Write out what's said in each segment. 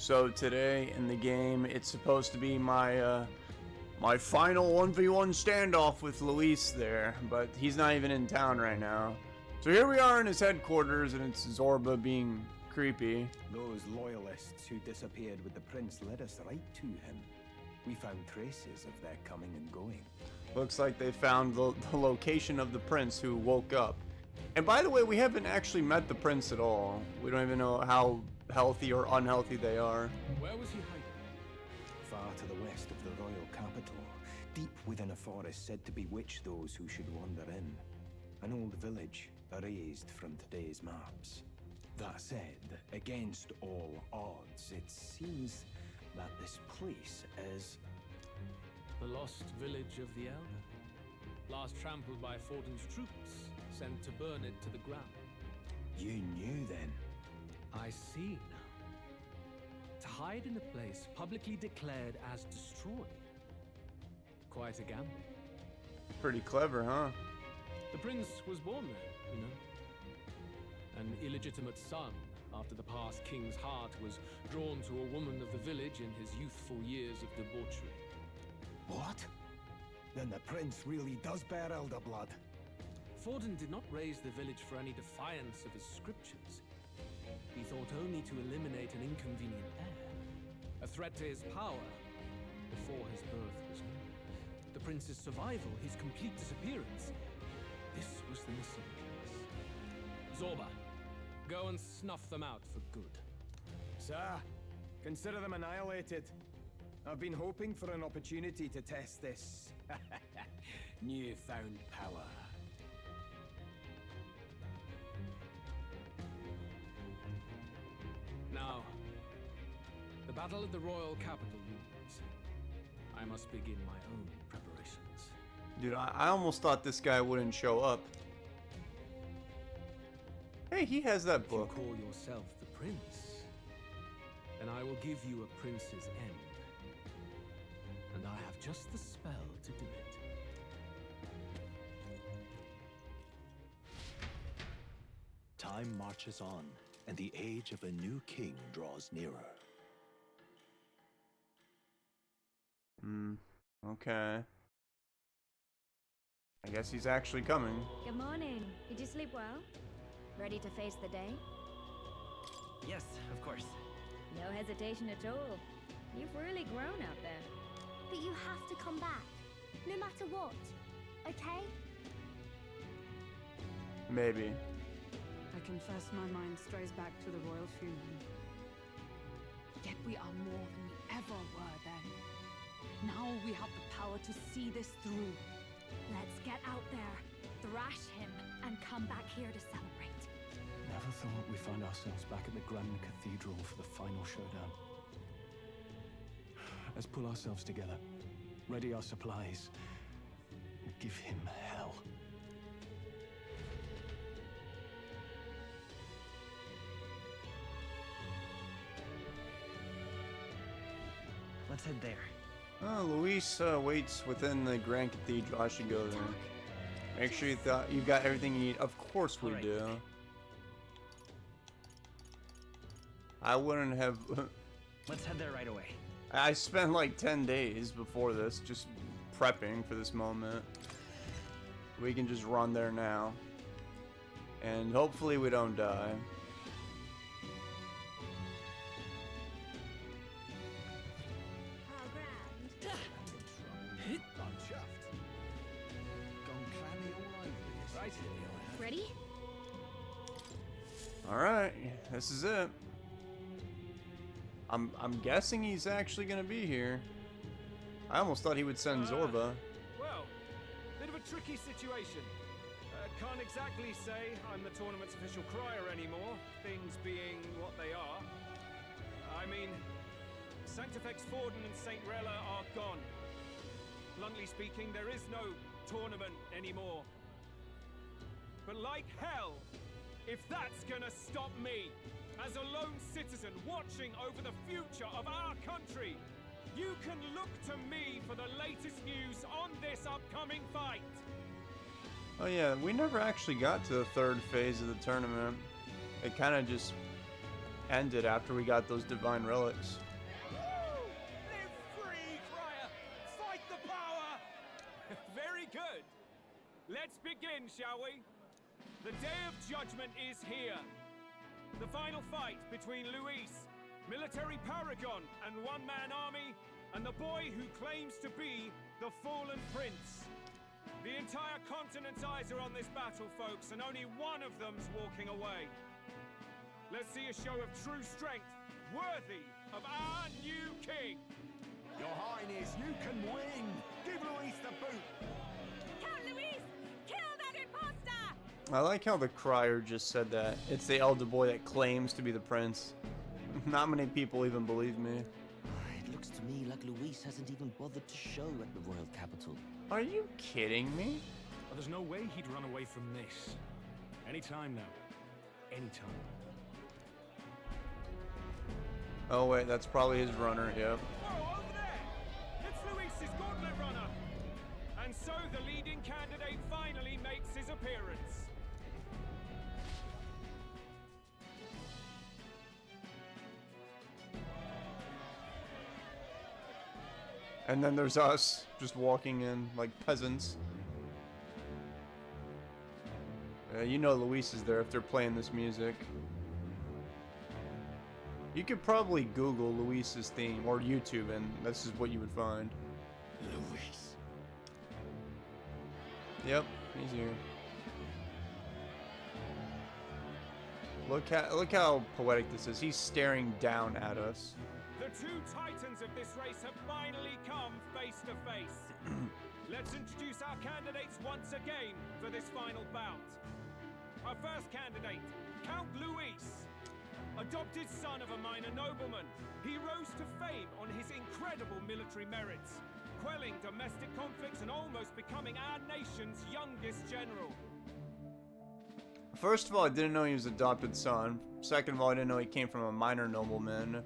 So today in the game, it's supposed to be my my final 1v1 standoff with Luis there, but he's not even in town right now. So here we are in his headquarters, and it's Zorba being creepy. Those loyalists who disappeared with the prince led us right to him. We found traces of their coming and going. Looks like they found the location of the prince who woke up. And by the way, we haven't actually met the prince at all. We don't even know how healthy or unhealthy they are. Where was he hiding? Far to the west of the royal capital, deep within a forest said to bewitch those who should wander in. An old village erased from today's maps. That said, against all odds, it seems that this place is... The lost village of the Elder. Last trampled by Forden's troops, sent to burn it to the ground. You knew then? I see now. To hide in a place publicly declared as destroyed. Quite a gamble. Pretty clever, huh? The prince was born there, you know. An illegitimate son, after the past king's heart was drawn to a woman of the village in his youthful years of debauchery. What? Then the prince really does bear elder blood. Forden did not raise the village for any defiance of his scriptures. He thought only to eliminate an inconvenient heir, a threat to his power, before his birth was known. The prince's survival, his complete disappearance, this was the missing piece. Zorba, go and snuff them out for good. Sir, consider them annihilated. I've been hoping for an opportunity to test this newfound power. Now, the battle at the royal capital looms. I must begin my own preparations. Dude, I almost thought this guy wouldn't show up. Hey, he has that If you book. call yourself the prince, then I will give you a prince's end. And I have just the spell to do it. Time marches on, and the age of a new king draws nearer. Okay. I guess he's actually coming. Good morning. Did you sleep well? Ready to face the day? Yes, of course. No hesitation at all. You've really grown out there. But you have to come back, no matter what, okay? Maybe. I confess my mind strays back to the royal funeral. Yet we are more than we ever were then. Now we have the power to see this through. Let's get out there, thrash him, and come back here to celebrate. Never thought we'd find ourselves back at the Grand Cathedral for the final showdown. Let's pull ourselves together, ready our supplies, and give him hell. Let's head there. Oh, Luis waits within the Grand Cathedral. I should go there. Make sure you got everything you need. Of course we Alright. do. I wouldn't have... Let's head there right away. I spent like 10 days before this just prepping for this moment. We can just run there now. And hopefully we don't die. How grand. Right. Ready? Alright, this is it. I'm guessing he's actually gonna be here. I almost thought he would send Zorba. Well, bit of a tricky situation. Can't exactly say I'm the tournament's official crier anymore, things being what they are. I mean, Sanctifex Forden and St. Rella are gone. Bluntly speaking, there is no tournament anymore. But like hell, if that's gonna stop me, as a lone citizen watching over the future of our country, you can look to me for the latest news on this upcoming fight. Oh yeah, we never actually got to the third phase of the tournament. It kind of just ended after we got those divine relics. Live free, Crier! Fight the power! Very good. Let's begin, shall we? The Day of Judgment is here. The final fight between Luis, military paragon and one-man army, and the boy who claims to be the fallen prince. The entire continent's eyes are on this battle, folks, and only one of them's walking away. Let's see a show of true strength, worthy of our new king. Your Highness, you can win! Give Luis the boot! Count Luis! Kill that imposter! I like how the crier just said that. It's the elder boy that claims to be the prince. Not many people even believe me. It looks to me like Luis hasn't even bothered to show at the royal capital. Are you kidding me? Well, there's no way he'd run away from this. Anytime now. Anytime. Oh wait, that's probably his runner, yep. Oh, over there! It's Luis's gauntlet runner! And so the leading candidate finally makes his appearance. And then there's us, just walking in like peasants. You know Luis is there if they're playing this music. You could probably Google Luis's theme or YouTube and this is what you would find. Luis. Yep, he's here. Look how poetic this is. He's staring down at us. The two titans of this race have finally come face to face. Let's introduce our candidates once again for this final bout. Our first candidate, Count Luis. Adopted son of a minor nobleman, he rose to fame on his incredible military merits, quelling domestic conflicts and almost becoming our nation's youngest general. First of all, I didn't know he was adopted son. Second of all, I didn't know he came from a minor nobleman.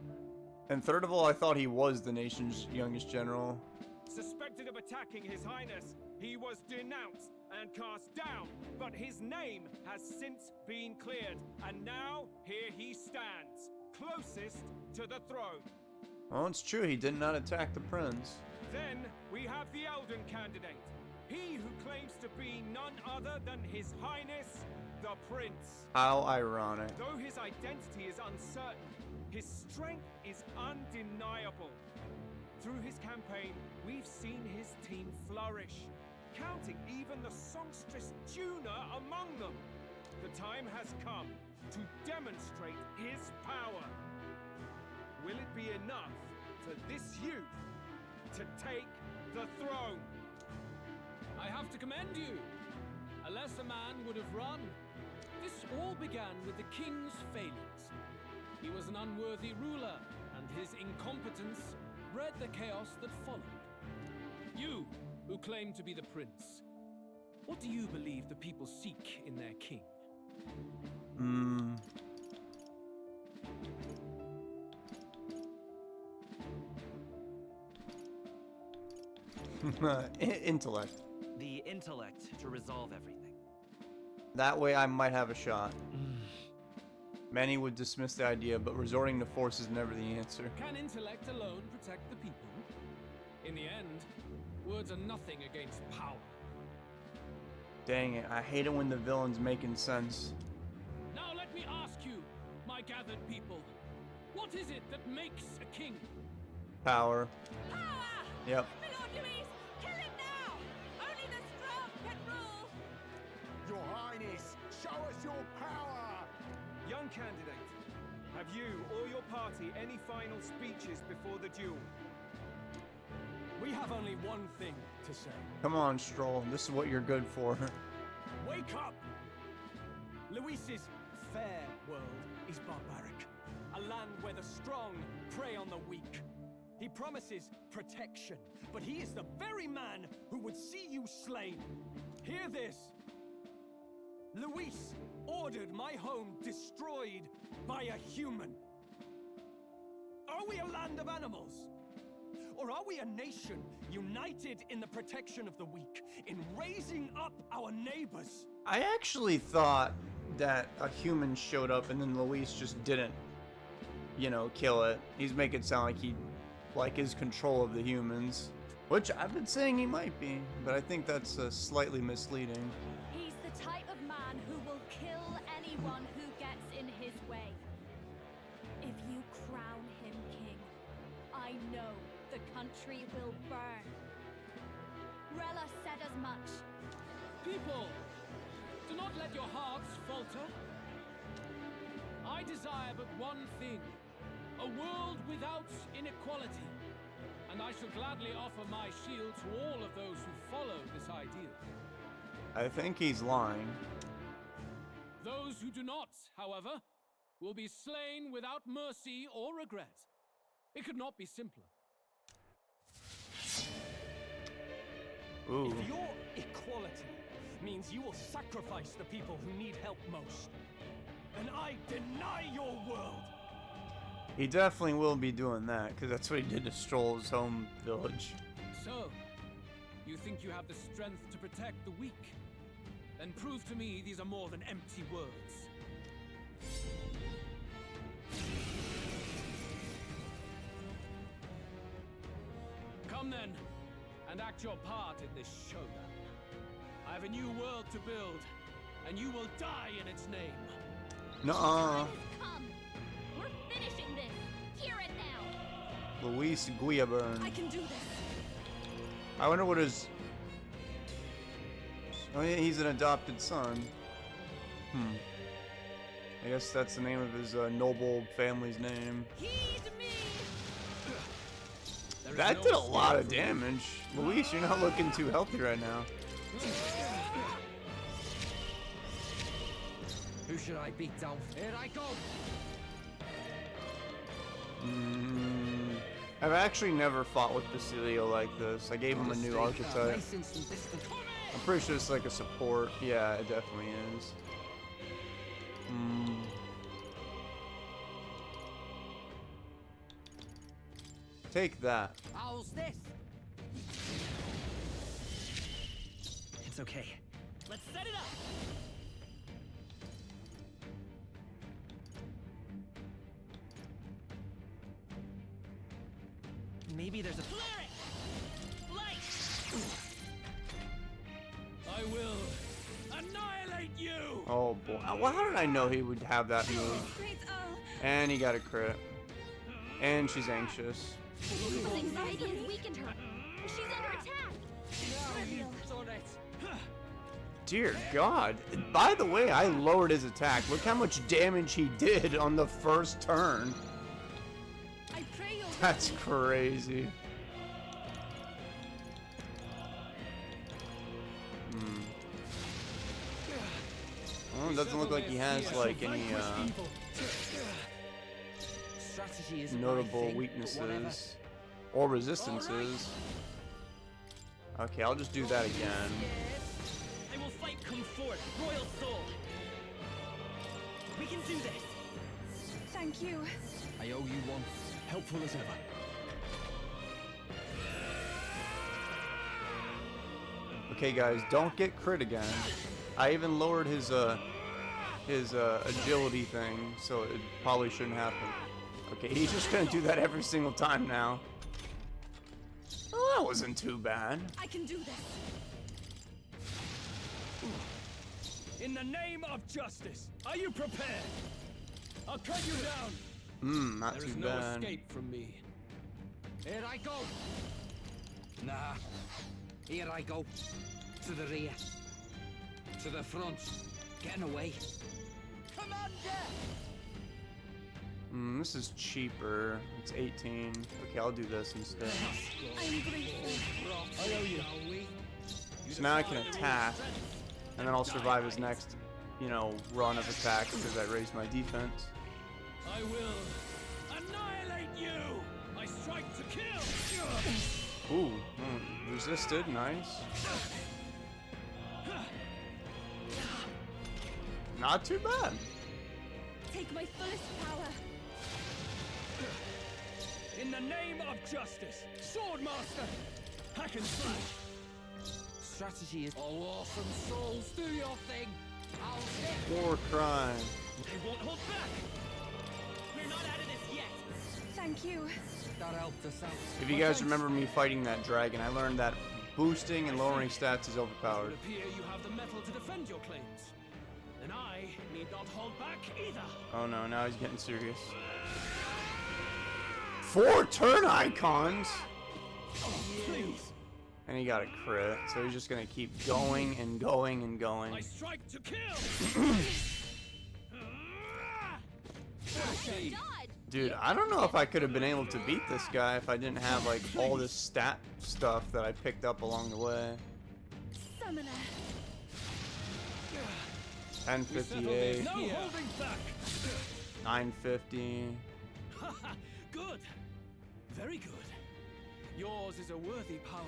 And third of all, I thought he was the nation's youngest general. Suspected of attacking His Highness, he was denounced and cast down, but his name has since been cleared, and now here he stands, closest to the throne. Well, it's true, he did not attack the prince. Then we have the Elden candidate, he who claims to be none other than His Highness, the Prince. How ironic. Though his identity is uncertain, his strength is undeniable. Through his campaign, we've seen his team flourish, counting even the songstress Juna among them. The time has come to demonstrate his power. Will it be enough for this youth to take the throne? I have to commend you. A lesser man would have run. This all began with the king's failures. He was an unworthy ruler, and his incompetence bred the chaos that followed. You, who claim to be the prince, what do you believe the people seek in their king? Intellect. The intellect to resolve everything. That way I might have a shot. Many would dismiss the idea, but resorting to force is never the answer. Can intellect alone protect the people? In the end, words are nothing against power. Dang it, I hate it when the villain's making sense. Now let me ask you, my gathered people, what is it that makes a king? Power. Power! Yep. My Lord Luis, kill him now! Only the strong can rule! Your Highness, show us your power! Young candidate, have you or your party any final speeches before the duel? We have only one thing to say. Come on, Stroll. This is what you're good for. Wake up! Luis's fair world is barbaric. A land where the strong prey on the weak. He promises protection, but he is the very man who would see you slain. Hear this. Luis ordered my home destroyed by a human. Are we a land of animals? Or are we a nation united in the protection of the weak, in raising up our neighbors? I actually thought that a human showed up and then Luis just didn't you know, kill it. He's making it sound like he, like, is control of the humans, which I've been saying he might be, but I think that's slightly misleading. He's the type of man who will kill anyone who gets in his way. If you crown him king, I know the country will burn. Rella said as much. People, do not let your hearts falter. I desire but one thing, a world without inequality. And I shall gladly offer my shield to all of those who follow this ideal. I think he's lying. Those who do not, however, will be slain without mercy or regret. It could not be simpler. Ooh. If your equality means you will sacrifice the people who need help most, then I deny your world. He definitely will be doing that, because that's what he did to Stroll's home village. So, you think you have the strength to protect the weak? Then prove to me these are more than empty words. Come then, and act your part in this showdown. I have a new world to build, and you will die in its name. Nuh-uh. Come! We're finishing this! Here and now! Luis Guillaburn. I can do this. I wonder what his... Oh yeah, he's an adopted son. I guess that's the name of his noble family's name. Heed me! That did a lot of damage. Luis, you're not looking too healthy right now. Who should I beat down? Here I go! I've actually never fought with Basilio like this. I gave him a new archetype. I'm pretty sure it's like a support. Yeah, it definitely is. Take that. How's this? It's okay. Let's set it up! Maybe there's a... Light! I will annihilate you! Oh boy. Well, how did I know he would have that move? And he got a crit. And she's anxious. His anxiety has weakened her. She's under attack. Dear God. By the way, I lowered his attack. Look how much damage he did on the first turn. That's crazy. Well, it doesn't look like he has like any notable weaknesses or resistances. Okay, I'll just do that again. I will fight come forth, royal soul. We can do this. Thank you. I owe you one. Helpful as ever. Okay, guys, don't get crit again. I even lowered his agility thing, so it probably shouldn't happen. Okay, he's just gonna do that every single time now. Oh, that wasn't too bad. I can do this. In the name of justice, are you prepared? I'll cut you down. Not There too is no bad. escape from me. Here I go. Nah. Here I go. To the rear. To the front. Getting away. Commander! This is cheaper. It's 18. Okay, I'll do this instead. I'm grateful. I owe you. So now I can attack, and then I'll survive his next, you know, run of attacks because I raised my defense. I will annihilate you! I strike to kill! Ooh, resisted, nice. Not too bad. Take my fullest power. In the name of justice, Swordmaster! Hack and slash! Strategy is... Oh, awesome souls, do your thing! I'll hit! War crime. I won't hold back. We're not out of this yet. Thank you. That helped us out. If you guys remember me fighting that dragon, I learned that boosting and lowering stats is It overpowered. would appear you have the metal to defend your claims. And I need not hold back either. Oh no, now he's getting serious. 4 turn icons! Please. And he got a crit, so he's just gonna keep going and going and going. I strike to kill. Dude, I don't know if I could have been able to beat this guy if I didn't have like all this stat stuff that I picked up along the way. Summoner. 1058, No holding back. 950. Good. Very good. Yours is a worthy power,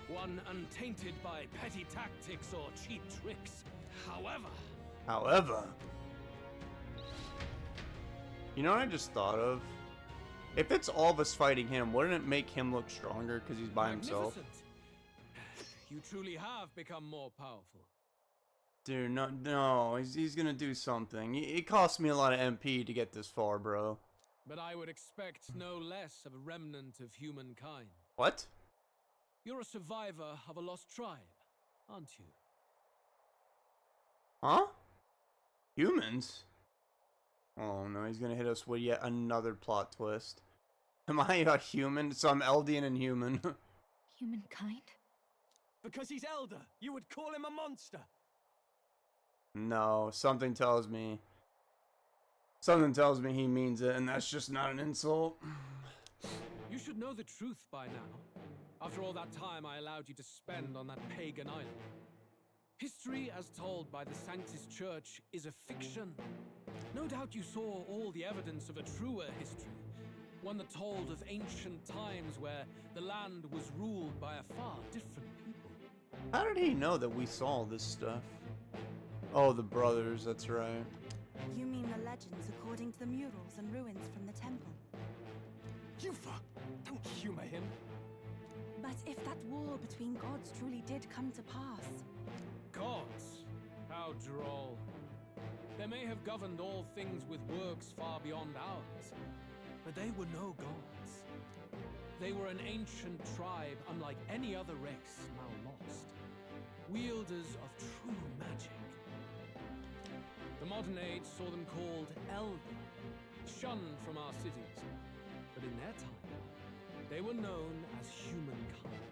one untainted by petty tactics or cheap tricks. However, You know what I just thought of? If it's all of us fighting him, wouldn't it make him look stronger because he's by himself? magnificent. You truly have become more powerful. Dude, no, he's gonna do something. It cost me a lot of MP to get this far, bro. But I would expect no less of a remnant of humankind. What? You're a survivor of a lost tribe, aren't you? Huh? Humans? Oh no, he's gonna hit us with yet another plot twist. Am I a human? So I'm Eldian and human. Humankind? Because he's elder, you would call him a monster. No, something tells me. Something tells me he means it, and that's just not an insult. You should know the truth by now. After all that time I allowed you to spend on that pagan island. History as told by the Sanctus Church is a fiction. No doubt you saw all the evidence of a truer history. One that told of ancient times where the land was ruled by a far different people. How did he know that we saw all this stuff? Oh, the brothers, that's right. You mean the legends according to the murals and ruins from the temple? Yufa, don't humor him. But if that war between gods truly did come to pass... Gods? How droll. They may have governed all things with works far beyond ours, but they were no gods. They were an ancient tribe unlike any other race now lost. Wielders of true magic. The modern age saw them called elder, shunned from our cities. But in their time, they were known as humankind.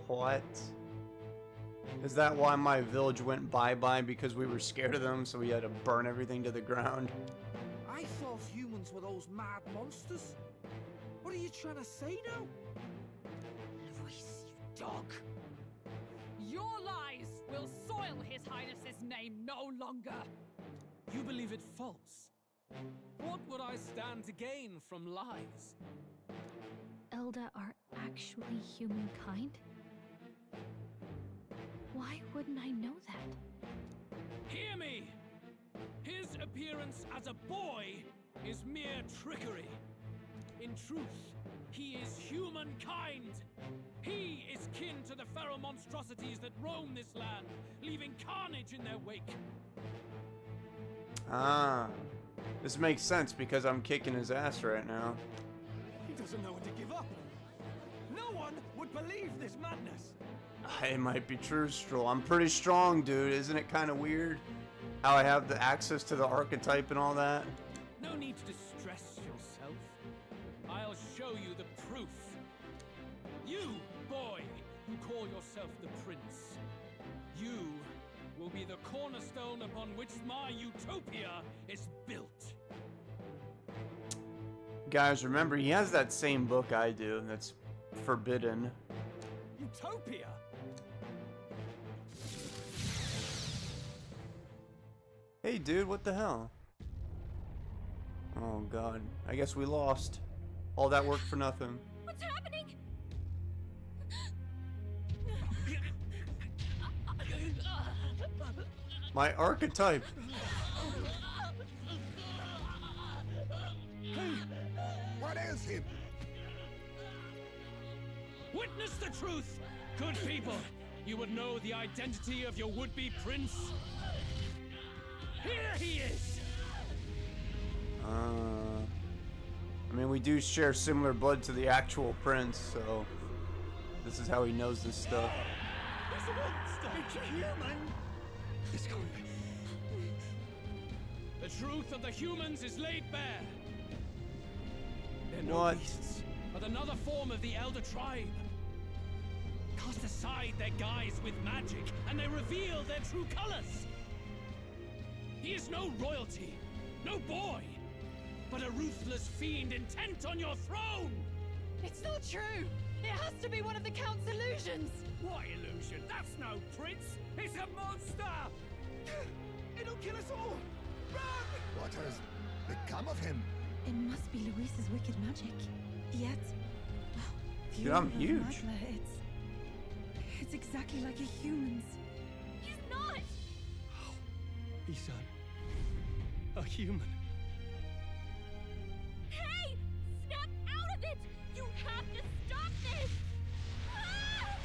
What? Is that why my village went bye-bye because we were scared of them, so we had to burn everything to the ground? I thought humans were those mad monsters. What are you trying to say now? Luis, you dog. Your lies will soil His Highness's name no longer. You believe it false? What would I stand to gain from lies? Elda are actually humankind? Why wouldn't I know that? Hear me! His appearance as a boy is mere trickery. In truth, he is humankind. He is kin to the feral monstrosities that roam this land, leaving carnage in their wake. Ah. This makes sense because I'm kicking his ass right now. He doesn't know when to give up. No one would believe this madness. It might be true, Stroll. I'm pretty strong, dude. Isn't it kind of weird how I have the access to the archetype and all that? No need to distress yourself. I'll show you the proof. You, boy, who call yourself the prince. You will be the cornerstone upon which my utopia is built. Guys, remember, he has that same book I do that's forbidden. Utopia? Hey, dude, what the hell? Oh, God. I guess we lost. All that work for nothing. What's happening? My archetype. What is him? Witness the truth, good people. You would know the identity of your would-be prince. Here he is. we do share similar blood to the actual prince, so this is how he knows this stuff. It's a monster! It's a human! It's going. The truth of the humans is laid bare. They're no What? beasts, but another form of the Elder Tribe. Cast aside their guise with magic, and they reveal their true colors. He is no royalty, no boy, but a ruthless fiend intent on your throne! It's not true! It has to be one of the Count's illusions! What illusion? That's no prince! It's a monster! It'll kill us all! Run! What has become of him? It must be Luis's wicked magic. Yet, Dude, I'm huge. Magla, it's exactly like a human's. He's not! He's a human. Hey! Snap out of it! You have to stop this! Ah!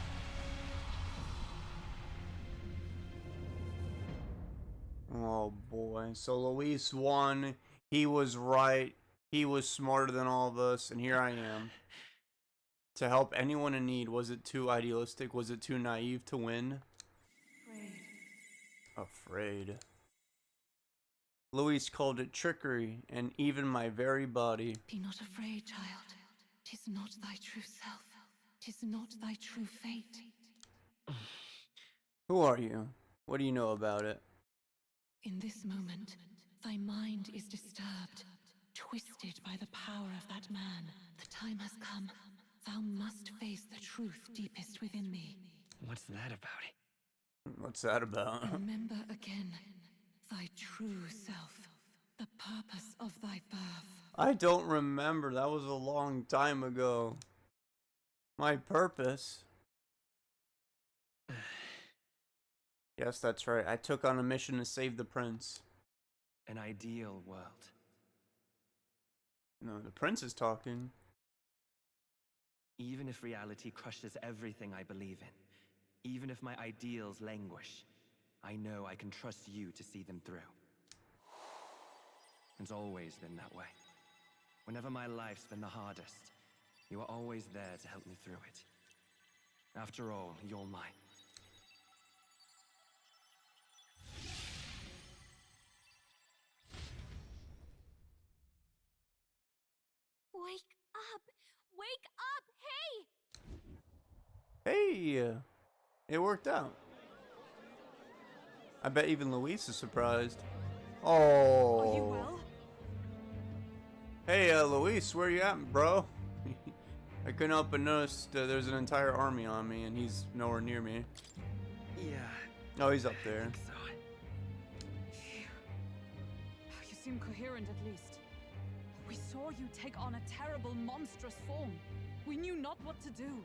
Oh boy. So Luis won. He was right. He was smarter than all of us, and here I am. To help anyone in need. Was it too idealistic? Was it too naive to win? Afraid. Luis called it trickery, and even my very body. Be not afraid, child. 'Tis not thy true self. 'Tis not thy true fate. Who are you? What do you know about it? In this moment, thy mind is disturbed, twisted by the power of that man. The time has come. Thou must face the truth deepest within thee. What's that about? What's that about? Remember again thy true self, the purpose of thy birth. I don't remember. That was a long time ago. My purpose. Yes, that's right. I took on a mission to save the prince. An ideal world. No, the prince is talking. Even if reality crushes everything I believe in, even if my ideals languish, I know I can trust you to see them through. It's always been that way. Whenever my life's been the hardest, you are always there to help me through it. After all, you're mine. Wake up! Wake up! Hey! Hey, it worked out. I bet even Luis is surprised. Oh. Are you well? Hey, Luis, where you at, bro? I couldn't help but notice there's an entire army on me, and he's nowhere near me. Yeah. Oh, he's up there. I think so. You seem coherent at least. We saw you take on a terrible, monstrous form. We knew not what to do.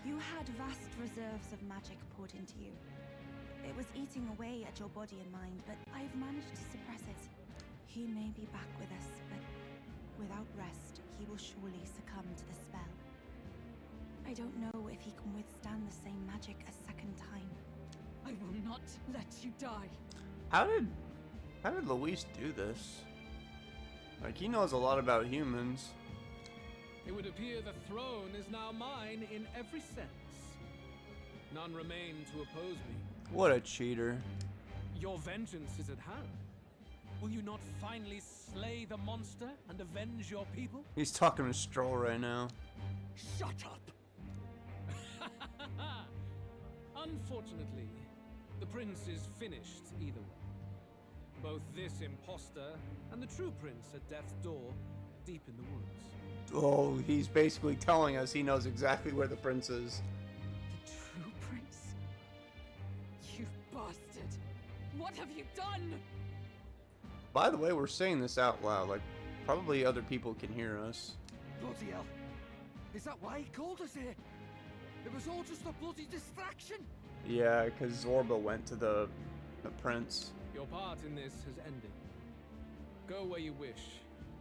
You had vast reserves of magic poured into you. It was eating away at your body and mind, but I've managed to suppress it. He may be back with us, but without rest, he will surely succumb to the spell. I don't know if he can withstand the same magic a second time. I will not let you die. How did Luis do this? Like, he knows a lot about humans. It would appear the throne is now mine in every sense. None remain to oppose me. What a cheater. Your vengeance is at hand. Will you not finally slay the monster and avenge your people? He's talking to Stroll right now. Shut up! Unfortunately, the prince is finished either way. Both this imposter and the true prince at death's door, deep in the woods. Oh, he's basically telling us he knows exactly where the prince is. The true prince? You bastard! What have you done? By the way, we're saying this out loud. Like, probably other people can hear us. Bloody hell. Is that why he called us here? It was all just a bloody distraction. Yeah, because Zorba went to the prince. Your part in this has ended. Go where you wish,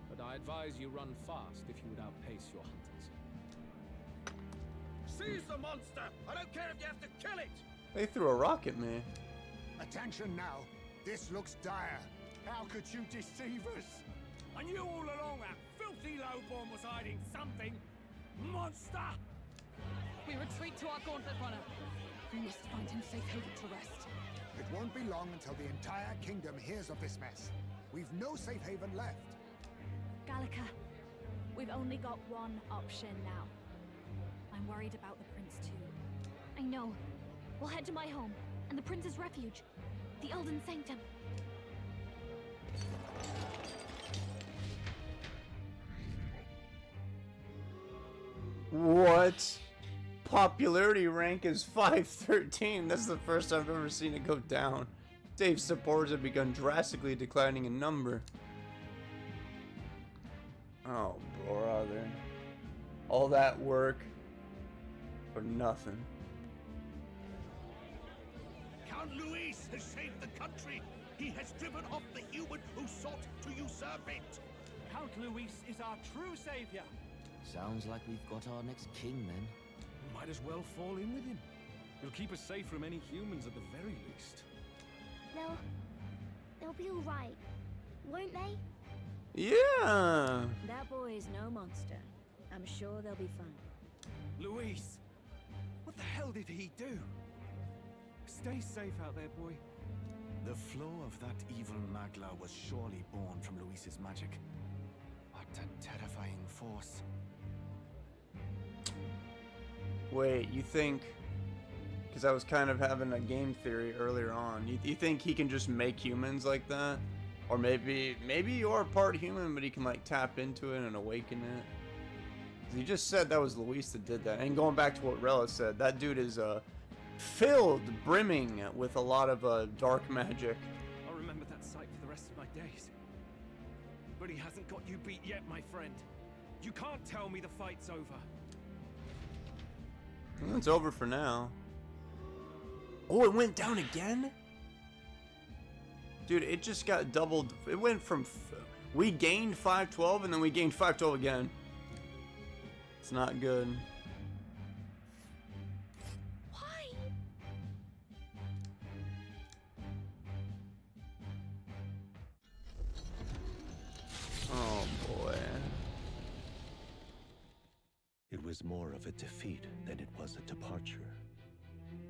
but I advise you run fast if you would outpace your hunters. Seize the monster! I don't care if you have to kill it! They threw a rock at me. Attention now. This looks dire. How could you deceive us? I knew all along that filthy bloody lowborn was hiding something! Monster! We retreat to our gauntlet runner. We must find him safe haven to rest. It won't be long until the entire kingdom hears of this mess. We've no safe haven left. Gallica, we've only got one option now. I'm worried about the prince too. I know. We'll head to my home, and the prince's refuge. The Elden Sanctum. What? Popularity rank is 513. That's the first I've ever seen it go down. Dave's supporters have begun drastically declining in number. Oh, brother. All that work for nothing. Count Luis has saved the country. He has driven off the human who sought to usurp it. Count Luis is our true savior. Sounds like we've got our next king, then. Might as well fall in with him. He'll keep us safe from any humans at the very least. They'll be all right, won't they? Yeah. That boy is no monster. I'm sure they'll be fine. Luis! What the hell did he do? Stay safe out there, boy. The flow of that evil Magla was surely born from Luis's magic. What a terrifying force. Wait, you think... Because I was kind of having a game theory earlier on. You think he can just make humans like that? Or maybe you're part human, but he can like tap into it and awaken it. 'Cause he just said that was Luis that did that. And going back to what Rella said, that dude is filled, brimming with a lot of dark magic. I'll remember that sight for the rest of my days. But he hasn't got you beat yet, my friend. You can't tell me the fight's over. Well, it's over for now. Oh, it went down again? Dude, it just got doubled. It went from... we gained 512 and then we gained 512 again. It's not good. Why? Oh, boy. It was more of a defeat than it was a departure.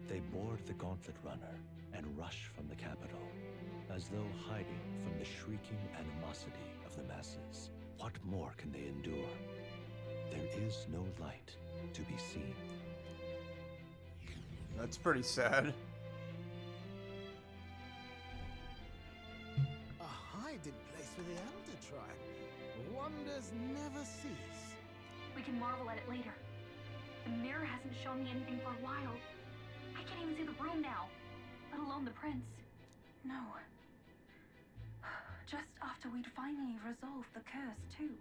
They board the gauntlet runner and rush from the capital, as though hiding from the shrieking animosity of the masses. What more can they endure? There is no light to be seen. That's pretty sad. A hiding place for the Elder Tribe. Wonders never cease. We can marvel at it later. The mirror hasn't shown me anything for a while. I can't even see the room now, let alone the prince. No. Just after we'd finally resolved the curse, too.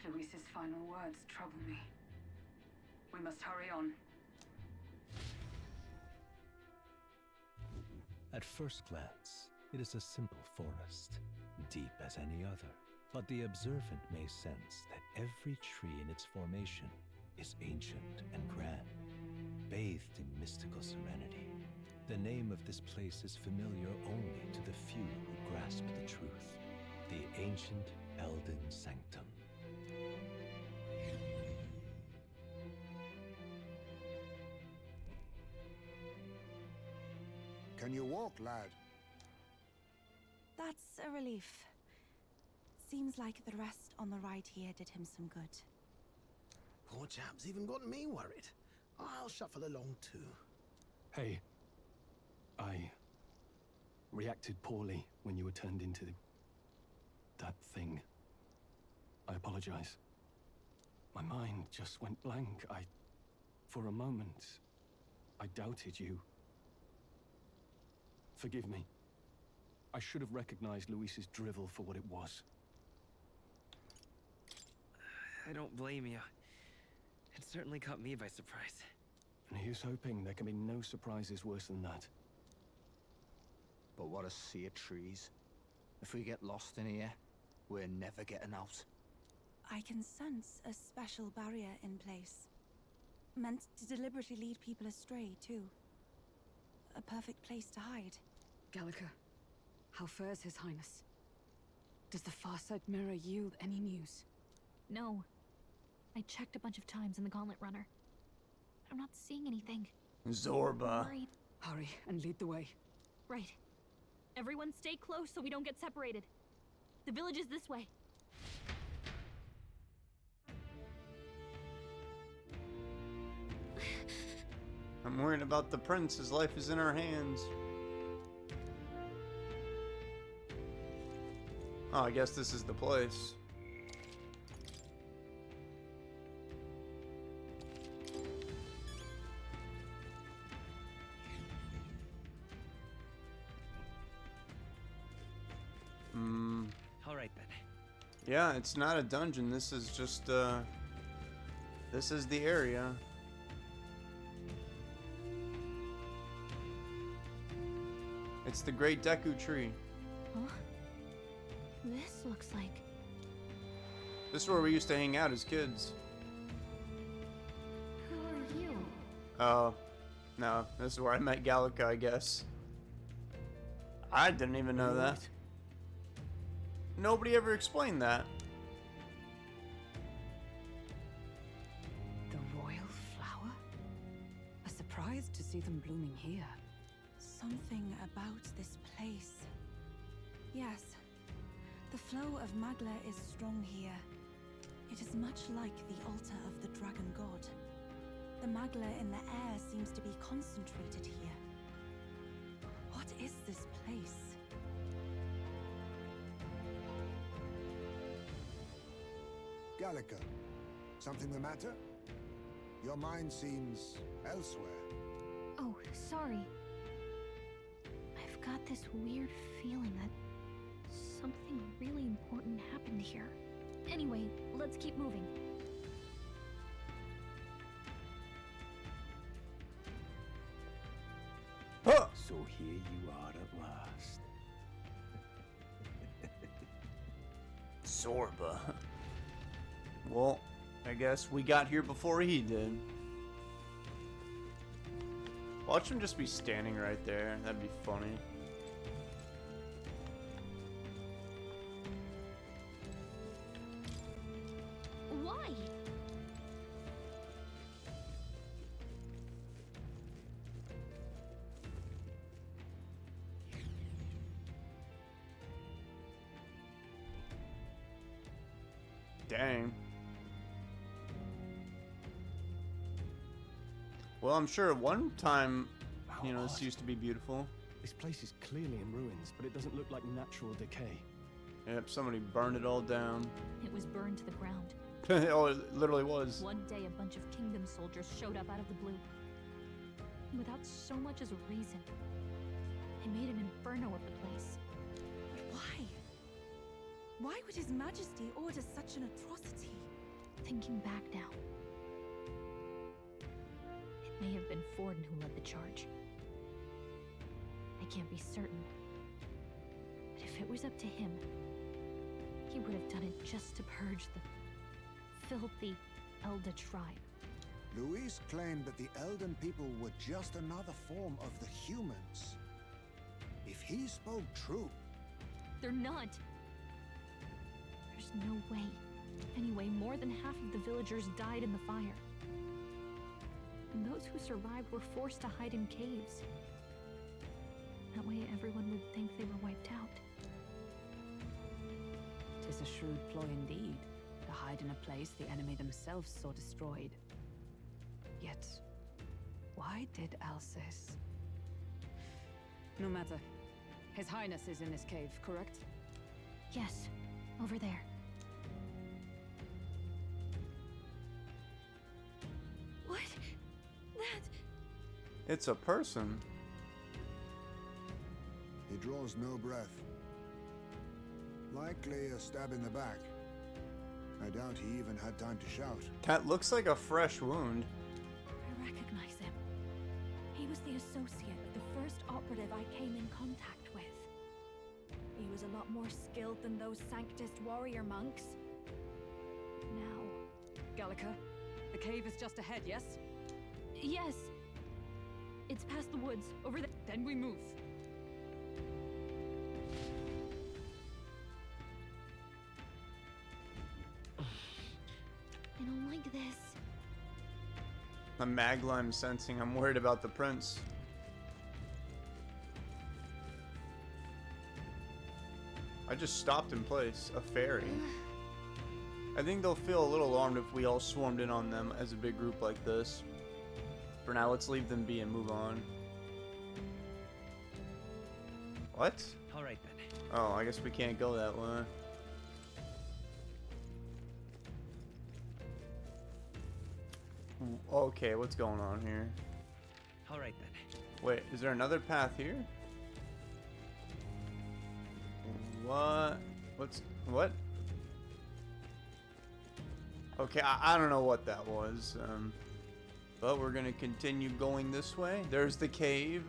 Luis's final words trouble me. We must hurry on. At first glance, it is a simple forest, deep as any other. But the observant may sense that every tree in its formation is ancient and grand, bathed in mystical serenity. The name of this place is familiar only to the few who grasp the truth. The ancient Elden Sanctum. Can you walk, lad? That's a relief. Seems like the rest on the ride here did him some good. Poor chap's even got me worried. I'll shuffle along too. Hey, I reacted poorly when you were turned into that thing. I apologize. My mind just went blank. For a moment, I doubted you. Forgive me. I should have recognized Luis's drivel for what it was. I don't blame you. It certainly caught me by surprise. And here's hoping there can be no surprises worse than that. But what a sea of trees. If we get lost in here, we're never getting out. I can sense a special barrier in place. Meant to deliberately lead people astray, too. A perfect place to hide. Gallica, how fares His Highness? Does the far side mirror yield any news? No. I checked a bunch of times in the Gauntlet Runner. I'm not seeing anything. Zorba. I'm worried. Hurry and lead the way. Right. Everyone stay close so we don't get separated. The village is this way. I'm worried about the prince. His life is in our hands. Oh, I guess this is the place. All right then. Yeah, it's not a dungeon. This is just, this is the area. It's the Great Deku Tree. Huh? This looks like... This is where we used to hang out as kids. Who are you? Oh, no, this is where I met Gallica, I guess. I didn't even know that. Nobody ever explained that. The royal flower? A surprise to see them blooming here. Something about this place. Yes, the flow of Magla is strong here. It is much like the altar of the dragon god. The Magla in the air seems to be concentrated here. What is this place? Gallica, something the matter? Your mind seems elsewhere. Oh, sorry. I've got this weird feeling that something really important happened here. Anyway, let's keep moving. Huh. So here you are at last. Zorba. Well, I guess we got here before he did. Watch him just be standing right there. That'd be funny. Why? Dang. Well, I'm sure at one time, you know, this used to be beautiful. This place is clearly in ruins, but it doesn't look like natural decay. Yep, somebody burned it all down. It was burned to the ground. Oh, it literally was. One day, a bunch of kingdom soldiers showed up out of the blue. Without so much as a reason. They made an inferno of the place. But why? Why would His Majesty order such an atrocity? Thinking back now, it may have been Forden who led the charge. I can't be certain. But if it was up to him, he would have done it just to purge the filthy Elda tribe. Luis claimed that the Elden people were just another form of the humans. If he spoke true... They're not. There's no way. Anyway, more than half of the villagers died in the fire. And those who survived were forced to hide in caves. That way everyone would think they were wiped out. 'Tis a shrewd ploy indeed, to hide in a place the enemy themselves saw destroyed. Yet, why did Alcys? No matter. His Highness is in this cave, correct? Yes, over there. What? That... It's a person. He draws no breath. Likely a stab in the back. I doubt he even had time to shout. That looks like a fresh wound. I recognize him. He was the associate of the first operative I came in contact with. He was a lot more skilled than those Sanctist warrior monks. Now... Gallica, the cave is just ahead, yes? Yes. It's past the woods, over there. Then we move. this. The Magla I'm sensing. I'm worried about the prince. I just stopped in place. A fairy. I think they'll feel a little alarmed if we all swarmed in on them as a big group like this. For now, let's leave them be and move on. What? All right then. Oh, I guess we can't go that way. Okay, what's going on here? All right then. Wait, is there another path here? What? What? Okay, I don't know what that was. But we're gonna continue going this way. There's the cave.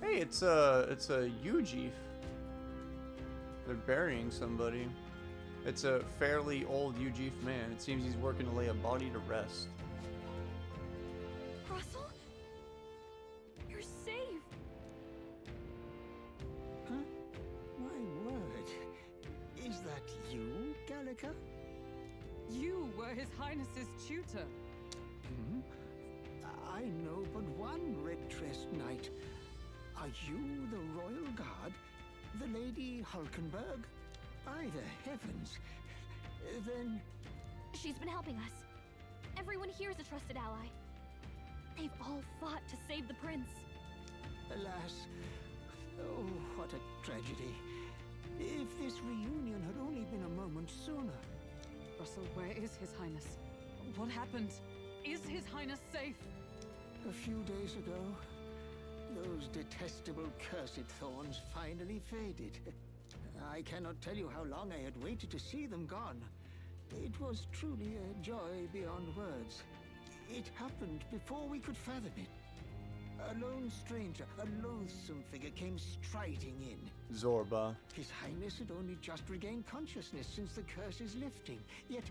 Hey, it's a Ujif. They're burying somebody. It's a fairly old Ujif man. It seems he's working to lay a body to rest. Russell? You're safe! Huh? My word. Is that you, Gallica? You were His Highness's tutor. Hmm? I know but one red-dressed knight. Are you the royal guard? The Lady Hulkenberg? By the heavens. Then... She's been helping us. Everyone here is a trusted ally. They've all fought to save the prince. Alas. Oh, what a tragedy. If this reunion had only been a moment sooner. Russell, where is His Highness? What happened? Is His Highness safe? A few days ago, those detestable cursed thorns finally faded. I cannot tell you how long I had waited to see them gone. It was truly a joy beyond words. It happened before we could fathom it. A lone stranger, a loathsome figure came striding in. Zorba. His Highness had only just regained consciousness since the curse's lifting. Yet,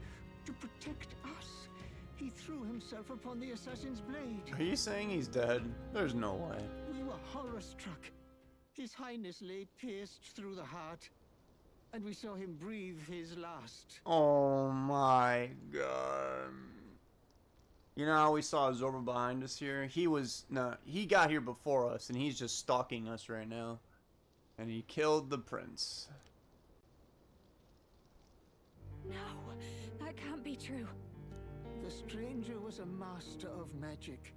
to protect us, he threw himself upon the assassin's blade. Are you saying he's dead? There's no way. We were horror-struck. His Highness lay pierced through the heart, and we saw him breathe his last. Oh my god. You know how we saw Zorba behind us here? He got here before us, and he's just stalking us right now. And he killed the prince. No, that can't be true. The stranger was a master of magic.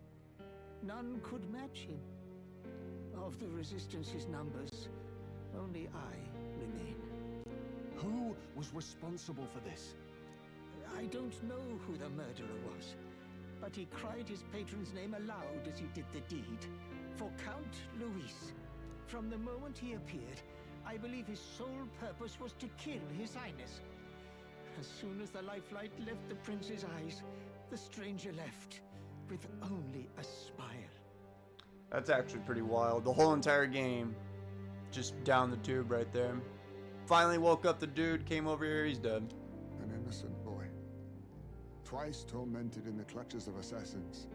None could match him. Of the Resistance's numbers, only I remain. Who was responsible for this? I don't know who the murderer was, but he cried his patron's name aloud as he did the deed. For Count Luis. From the moment he appeared, I believe his sole purpose was to kill His Highness. As soon as the lifelight left the prince's eyes, the stranger left, with only a smile. That's actually pretty wild. The whole entire game, just down the tube right there. Finally woke up the dude, came over here, he's dead. An innocent boy. Twice tormented in the clutches of assassins.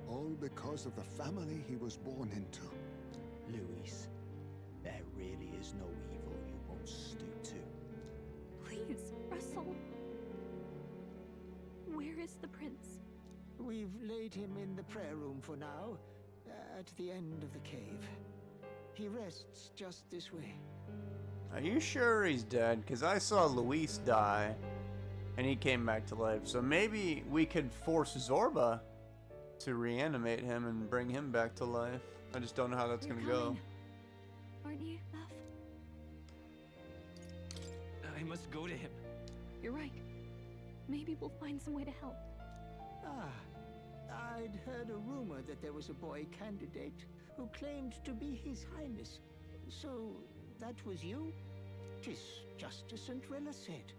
All because of the family he was born into. Luis, there really is no evil you won't stoop to. Please, Russell. Where is the prince? We've laid him in the prayer room for now, at the end of the cave. He rests just this way. Are you sure he's dead? Because I saw Luis die, and he came back to life. So maybe we could force Zorba to reanimate him and bring him back to life. I just don't know how that's You're gonna go. coming, aren't you, love? I must go to him. You're right. Maybe we'll find some way to help. Ah, I'd heard a rumor that there was a boy candidate who claimed to be His Highness. So, that was you? 'Tis just as St. Rilla said.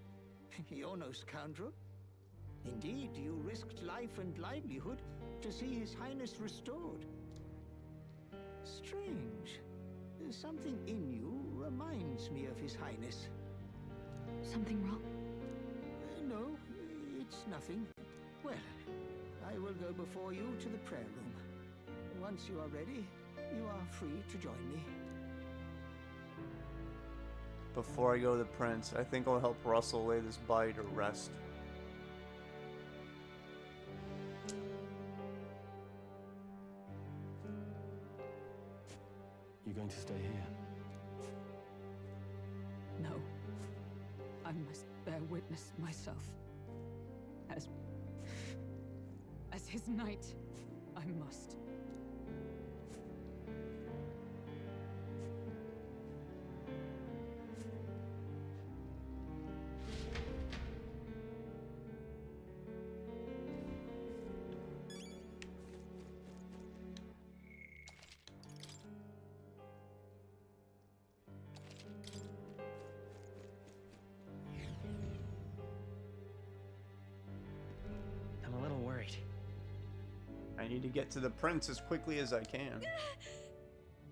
You're no scoundrel. Indeed, you risked life and livelihood to see His Highness restored. Strange. Something in you reminds me of His Highness. Something wrong? No, it's nothing. Well, I will go before you to the prayer room. Once you are ready, you are free to join me. before I go to the prince. I think I'll help Russell lay this body to rest. You going to stay here? No. I must bear witness myself. As his knight, I must. I'm a little worried. I need to get to the prince as quickly as I can.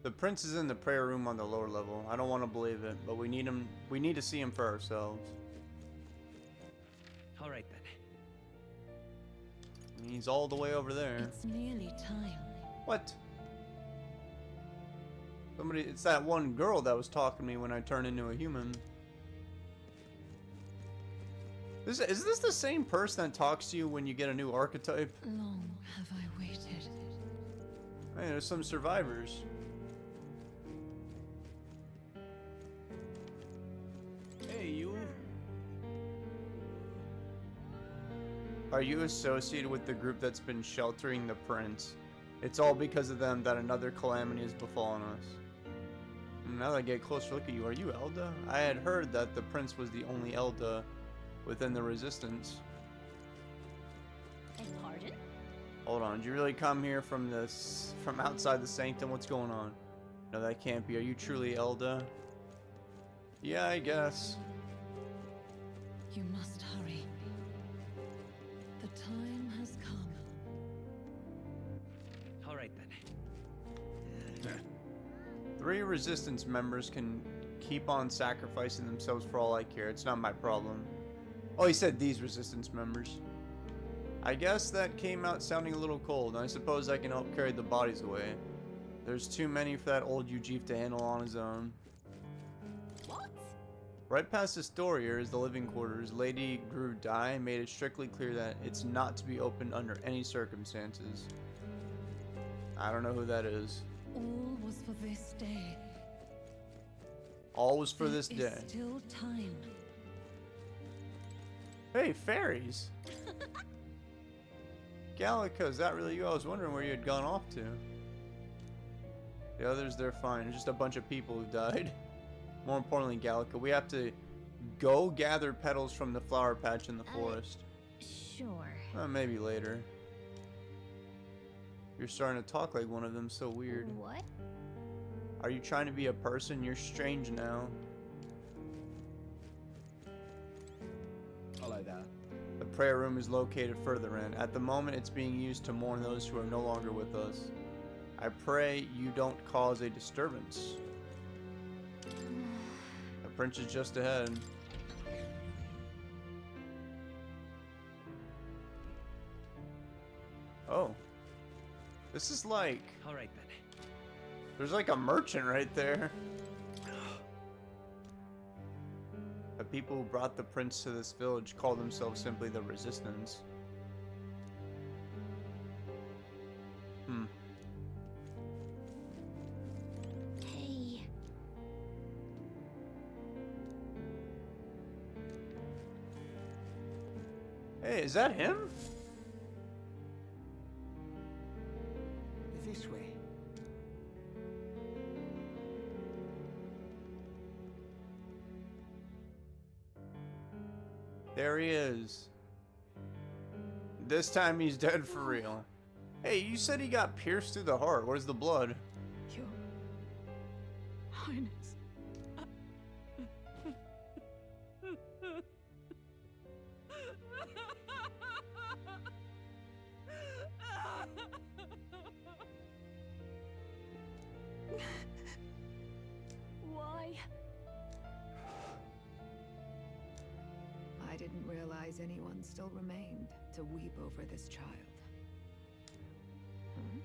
The prince is in the prayer room on the lower level. I don't want to believe it, but we need him. We need to see him for ourselves. All right then. He's all the way over there. It's nearly time. What? Somebody, it's that one girl that was talking to me when I turned into a human. Is this the same person that talks to you when you get a new archetype? Long have I waited. Hey, there's some survivors. Hey, you. Are you associated with the group that's been sheltering the prince? It's all because of them that another calamity has befallen us. Now that I get a closer look at you, are you Elda? I had heard that the prince was the only Elda within the resistance. Beg pardon? Hold on, did you really come here from outside the sanctum? What's going on? No, that can't be. Are you truly Elda? Yeah, I guess. You must hurry. The time has come. All right then. 3 resistance members can keep on sacrificing themselves for all I care. It's not my problem. Oh, he said these resistance members. I guess that came out sounding a little cold. I suppose I can help carry the bodies away. There's too many for that old Ujif to handle on his own. What? Right past this door here is the living quarters. Lady Gru Dai made it strictly clear that it's not to be opened under any circumstances. I don't know who that is. All was for this day. All was for this There is day. still time. Hey, fairies! Gallica, is that really you? I was wondering where you had gone off to. The others, they're fine. It's just a bunch of people who died. More importantly, Gallica, we have to go gather petals from the flower patch in the forest. Sure. Maybe later. You're starting to talk like one of them, so weird. What? Are you trying to be a person? You're strange now. Follow that. The prayer room is located further in. At the moment, it's being used to mourn those who are no longer with us. I pray you don't cause a disturbance. The prince is just ahead. Oh. This is like... All right then. There's like a merchant right there. The people who brought the prince to this village call themselves simply the Resistance. Hey. Hey, is that him? This way. There he is. This time he's dead for real. Hey, you said he got pierced through the heart. Where's the blood? Your Highness. Why? I didn't realize anyone still remained to weep over this child. Huh?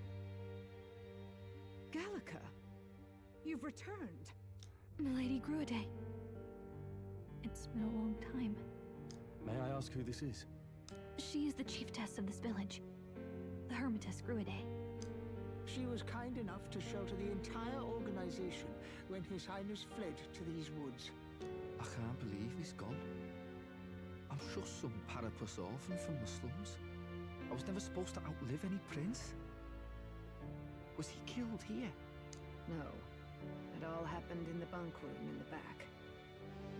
Gallica, you've returned. Milady Gruade. It's been a long time. May I ask who this is? She is the chiefess of this village. The Hermitess Gruidae. She was kind enough to shelter the entire organization when His Highness fled to these woods. I can't believe he's gone. I'm just some parapus orphan from the slums. I was never supposed to outlive any prince. Was he killed here? No. It all happened in the bunk room in the back.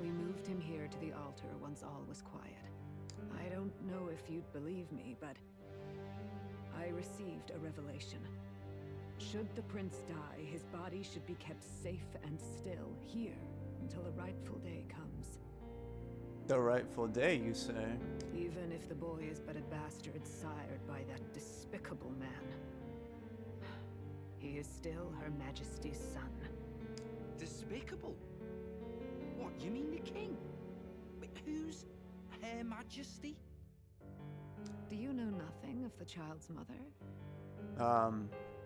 We moved him here to the altar once all was quiet. I don't know if you'd believe me, but I received a revelation. Should the prince die, his body should be kept safe and still here until the rightful day comes. The rightful day, you say? Even if the boy is but a bastard sired by that despicable man. He is still Her Majesty's son. Despicable? What, you mean the king? Wait, who's Her Majesty? Do you know nothing of the child's mother?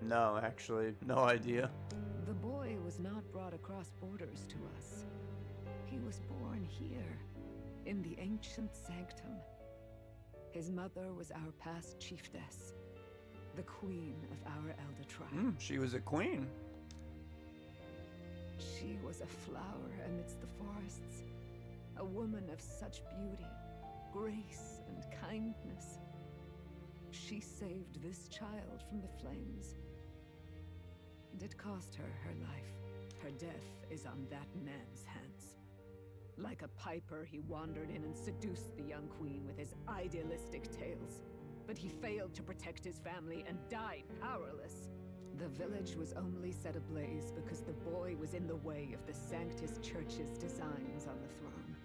No, actually, no idea. The boy was not brought across borders to us. He was born here, in the ancient sanctum. His mother was our past chiefess, the queen of our elder tribe. She was a queen. She was a flower amidst the forests, a woman of such beauty, grace, and kindness. She saved this child from the flames. And it cost her her life. Her death is on that man's hands. Like a piper, he wandered in and seduced the young queen with his idealistic tales. But he failed to protect his family and died powerless. The village was only set ablaze because the boy was in the way of the Sanctus Church's designs on the throne.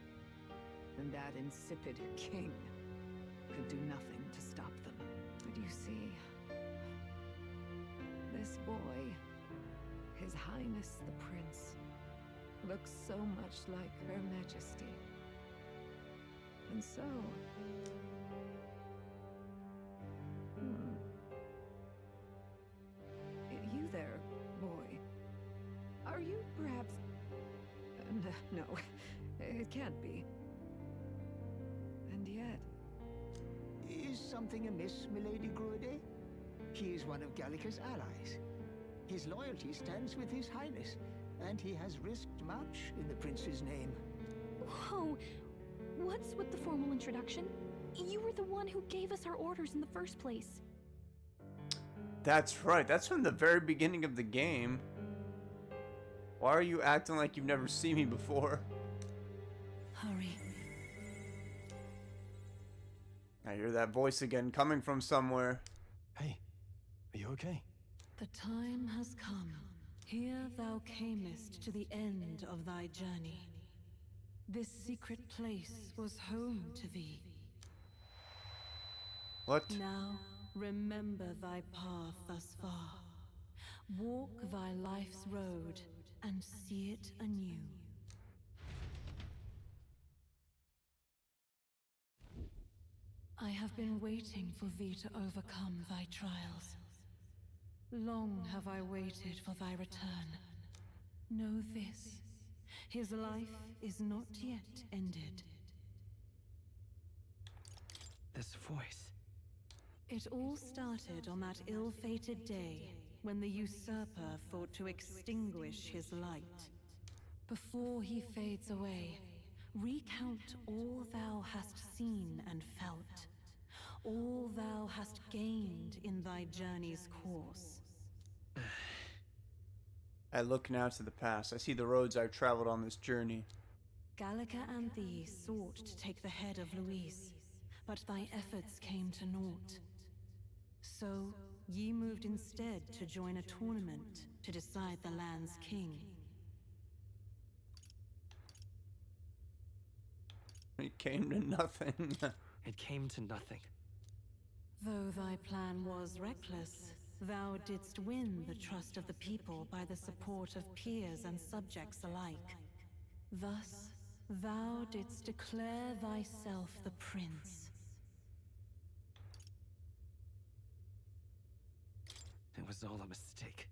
And that insipid king could do nothing to stop them. But you see, this boy, His Highness the Prince, looks so much like Her Majesty. And so... You there, boy. Are you perhaps... No, it can't be. And yet... Is something amiss, Milady Gruidae? He is one of Gallica's allies. His loyalty stands with His Highness, and he has risked much in the prince's name. Whoa! What's with the formal introduction? You were the one who gave us our orders in the first place. That's right. That's from the very beginning of the game. Why are you acting like you've never seen me before? Hurry. I hear that voice again coming from somewhere. Hey, are you okay? The time has come. Here thou camest to the end of thy journey. This secret place was home to thee. What? Now remember thy path thus far. Walk thy life's road and see it anew. I have been waiting for thee to overcome thy trials. Long have I waited for thy return. Know this, his life is not yet ended. This voice. It all started on that ill-fated day when the usurper thought to extinguish his light. Before he fades away, recount all thou hast seen and felt, all thou hast gained in thy journey's course. I look now to the past. I see the roads I've traveled on this journey. Gallica and thee sought to take the head of Luis, but thy efforts came to naught. So, ye moved instead to join a tournament to decide the land's king. It came to nothing. It came to nothing. Though thy plan was reckless, thou didst win the trust of the people by the support of peers and subjects alike. Thus, thou didst declare thyself the prince. It was all a mistake.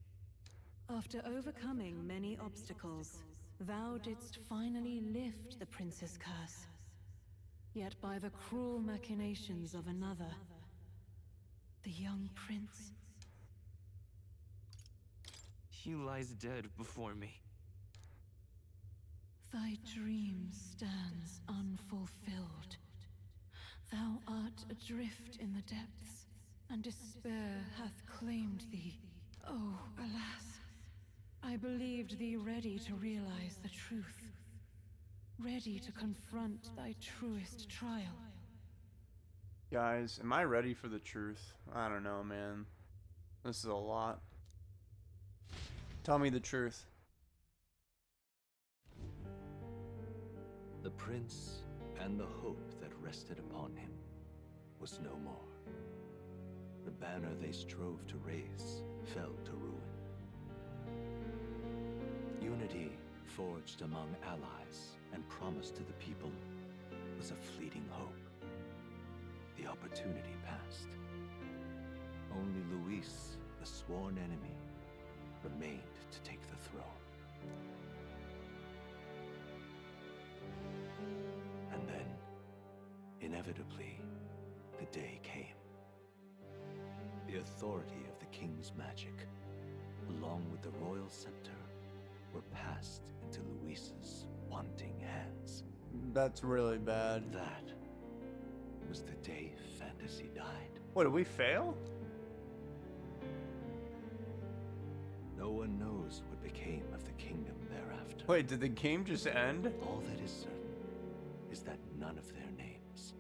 After overcoming many obstacles, thou didst finally lift the prince's curse. Yet by the cruel machinations of another, the young prince... He lies dead before me. Thy dream stands unfulfilled. Thou art adrift in the depths, and despair hath claimed thee. Oh, alas! I believed thee ready to realize the truth. Ready to confront thy truest trial. Guys, am I ready for the truth? I don't know, man. This is a lot. Tell me the truth. The prince and the hope that rested upon him was no more. The banner they strove to raise fell to ruin. Unity forged among allies and promised to the people was a fleeting hope. The opportunity passed. Only Luis, the sworn enemy, remained to take the throne. And then, inevitably, the day came. The authority of the king's magic, along with the royal scepter, were passed into Luis's wanting hands. That's really bad. That was the day fantasy died. What, did we fail? No one knows what became of the kingdom thereafter. Wait, did the game just end? All that is certain is that none of their names,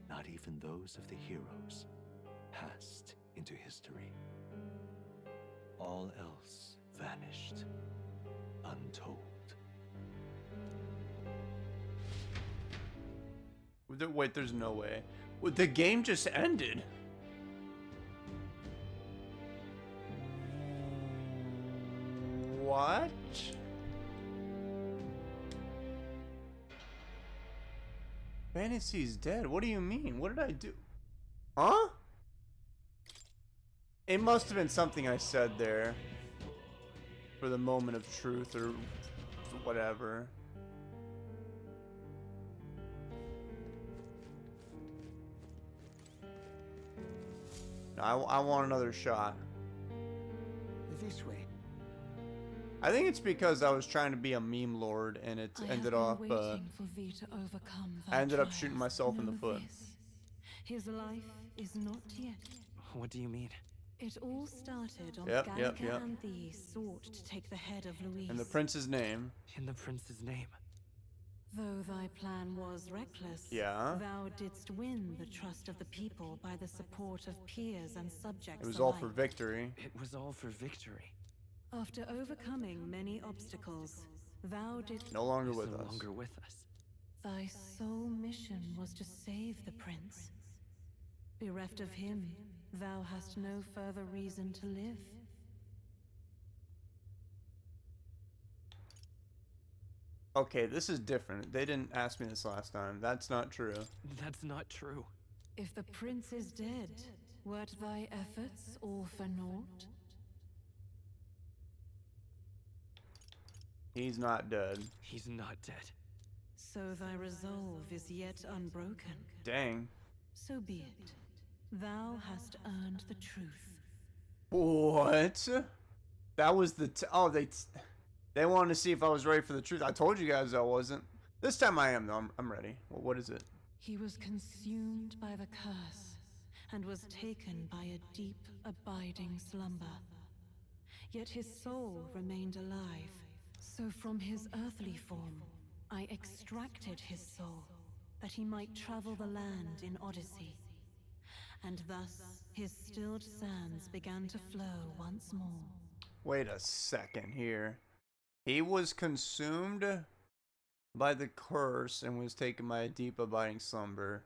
not even those of the heroes, passed into history. All else vanished, untold. Wait, there's no way. The game just ended. What? Fantasy's dead. What do you mean? What did I do? Huh? It must have been something I said there for the moment of truth or whatever. I want another shot. This way. I think it's because I was trying to be a meme lord and it ended off. I ended up shooting myself in the foot. His life is not yet. What do you mean? It all started on Yep. and thee sought to take the head of Luis. And the prince's name. In the prince's name. Though thy plan was reckless, thou didst win the trust of the people by the support of peers and subjects. It was all for victory. It was all for victory. After overcoming many obstacles, thou didst no longer with us. No longer with us. Thy sole mission was to save the prince. Bereft of him, thou hast no further reason to live. Okay, this is different. They didn't ask me this last time. That's not true. That's not true. If the prince is dead, wert thy efforts all for naught? He's not dead. He's not dead. So thy resolve is yet unbroken. Dang. So be it. Thou hast earned the truth. What? That was the oh, they wanted to see if I was ready for the truth. I told you guys I wasn't. This time I am though. I'm ready. Well, what is it? He was consumed by the curse and was taken by a deep, abiding slumber. Yet his soul remained alive. So from his earthly form, I extracted his soul, that he might travel the land in Odyssey. And thus, his stilled sands began to flow once more. Wait a second here. He was consumed by the curse and was taken by a deep abiding slumber.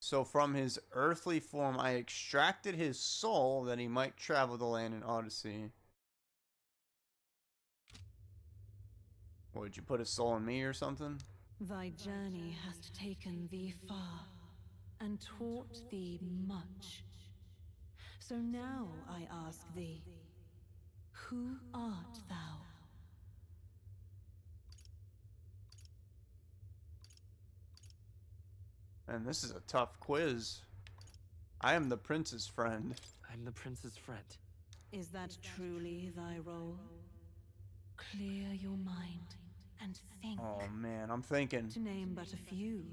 So from his earthly form, I extracted his soul that he might travel the land in Odyssey. Would you put a soul in me or something? Thy journey hast taken thee far, and taught thee much. So now I ask thee, who art thou? And this is a tough quiz. I am the prince's friend. I'm the prince's friend. Is that truly thy role? Clear your mind and think. Oh man, I'm thinking. To name but a few.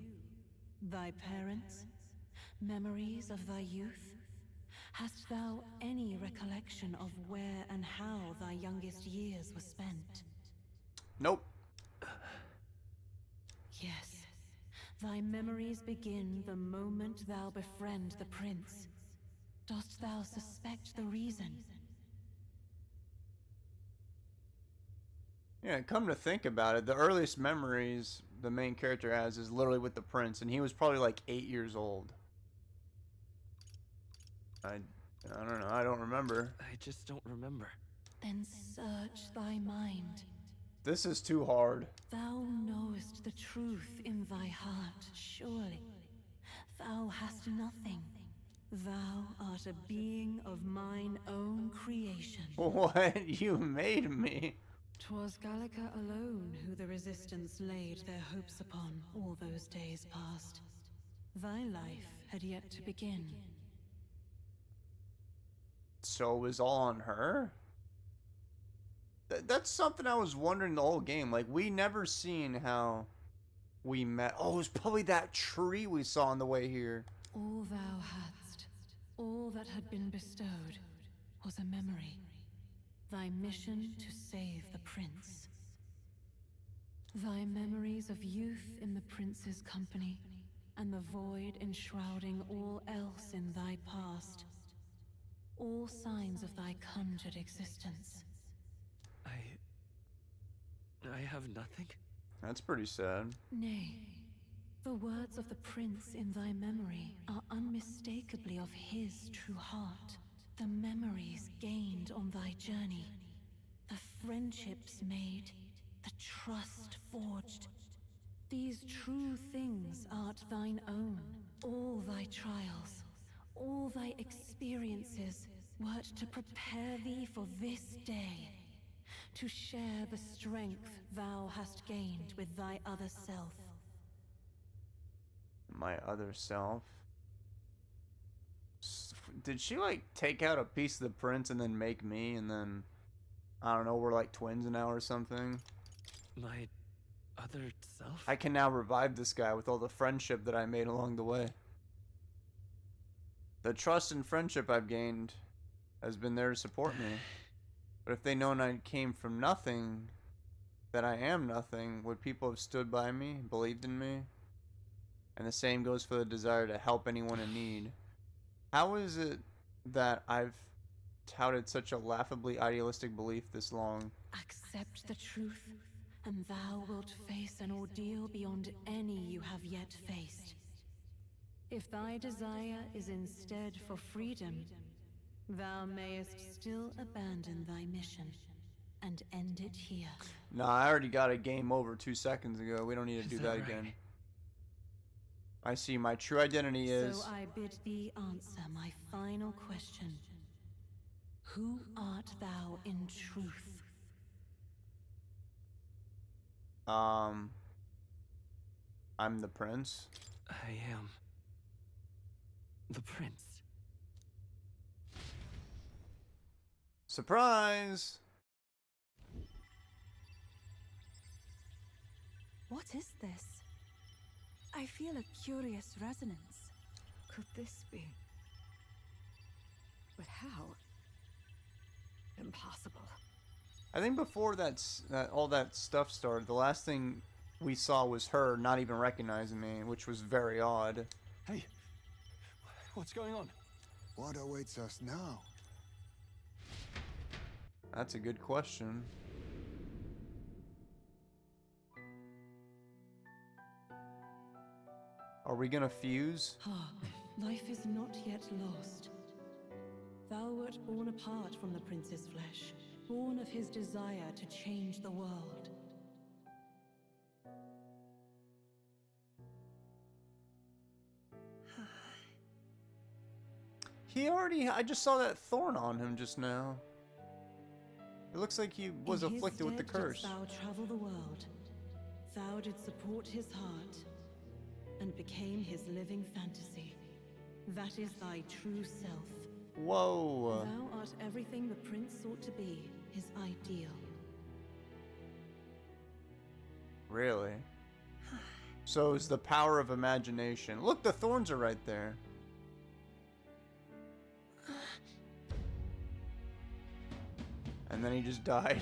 Thy parents? Memories of thy youth? Hast thou any recollection of where and how thy youngest years were spent? Nope. Yes. Thy memories begin the moment thou befriend the prince. Dost thou suspect the reason? Yeah, come to think about it, the earliest memories the main character has is literally with the prince, and he was probably like 8 years old. I don't know, I don't remember. I just don't remember. Then search thy mind. This is too hard. Thou knowest the truth in thy heart, surely. Thou hast nothing. Thou art a being of mine own creation. What? You made me. 'Twas Gallica alone who the resistance laid their hopes upon all those days past. Thy life had yet to begin. So it was all on her? That's something I was wondering the whole game. Like, we never seen how we met. Oh, it was probably that tree we saw on the way here. All thou hadst, all that had been bestowed, was a memory. Thy mission to save the prince. Thy memories of youth in the prince's company, and the void enshrouding all else in thy past. All signs of thy conjured existence. I have nothing? That's pretty sad. Nay, the words of the prince in thy memory are unmistakably of his true heart. The memories gained on thy journey, the friendships made, the trust forged. These true things art thine own. All thy trials, all thy experiences wert to prepare thee for this day, to share the strength thou hast gained with thy other self. My other self? Did she, like, take out a piece of the prince and then make me, and then, I don't know, we're like twins now or something? My other self? I can now revive this guy with all the friendship that I made along the way. The trust and friendship I've gained has been there to support me. But if they'd known I came from nothing, that I am nothing, would people have stood by me, believed in me? And the same goes for the desire to help anyone in need. How is it that I've touted such a laughably idealistic belief this long? Accept the truth, and thou wilt face an ordeal beyond any you have yet faced. If thy desire is instead for freedom, thou mayest still abandon thy mission and end it here. Nah, I already got a game over 2 seconds ago. We don't need to do that again. I see. My true identity is... So I bid thee answer my final question. Who art thou in truth? I'm the prince. I am the prince. Surprise! What is this? I feel a curious resonance. Could this be? But how? Impossible. I think before all that stuff started, the last thing we saw was her not even recognizing me, which was very odd. Hey, what's going on? What awaits us now? That's a good question. Are we gonna fuse? Ah, life is not yet lost. Thou wert born apart from the prince's flesh, born of his desire to change the world. I just saw that thorn on him just now. It looks like he was afflicted with the curse. Thou travel the world. Thou did support his heart, and became his living fantasy. That is thy true self. Whoa. Thou art everything the prince sought to be, his ideal. Really? So it's the power of imagination. Look, the thorns are right there. And then he just died.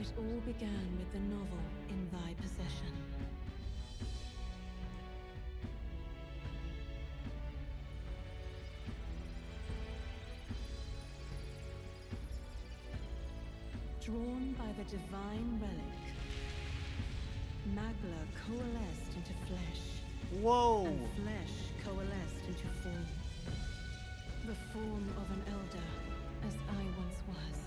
It all began with the novel in thy possession. Drawn by the divine relic, Magla coalesced into flesh. Whoa! And flesh coalesced into form. The form of an elder, as I once was.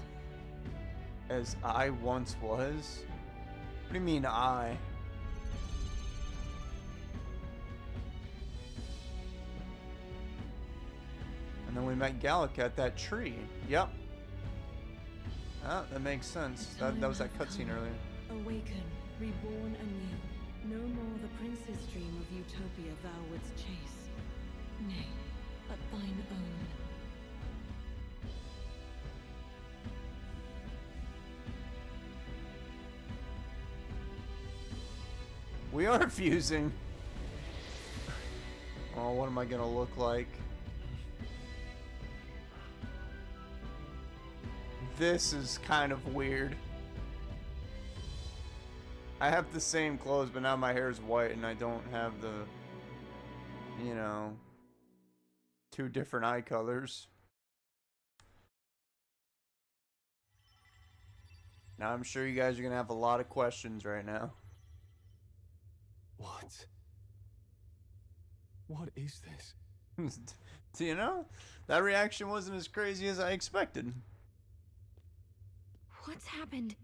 As I once was? What do you mean, I? And then we met Gallica at that tree. Yep. Ah, that makes sense. That was that cutscene earlier. Awaken, reborn anew. No more the prince's dream of utopia thou wouldst chase. Nay, but thine own. We are fusing. Oh, what am I gonna look like? This is kind of weird. I have the same clothes, but now my hair is white and I don't have the, you know, two different eye colors. Now I'm sure you guys are gonna have a lot of questions right now. What? What is this? Do you know? That reaction wasn't as crazy as I expected. What's happened?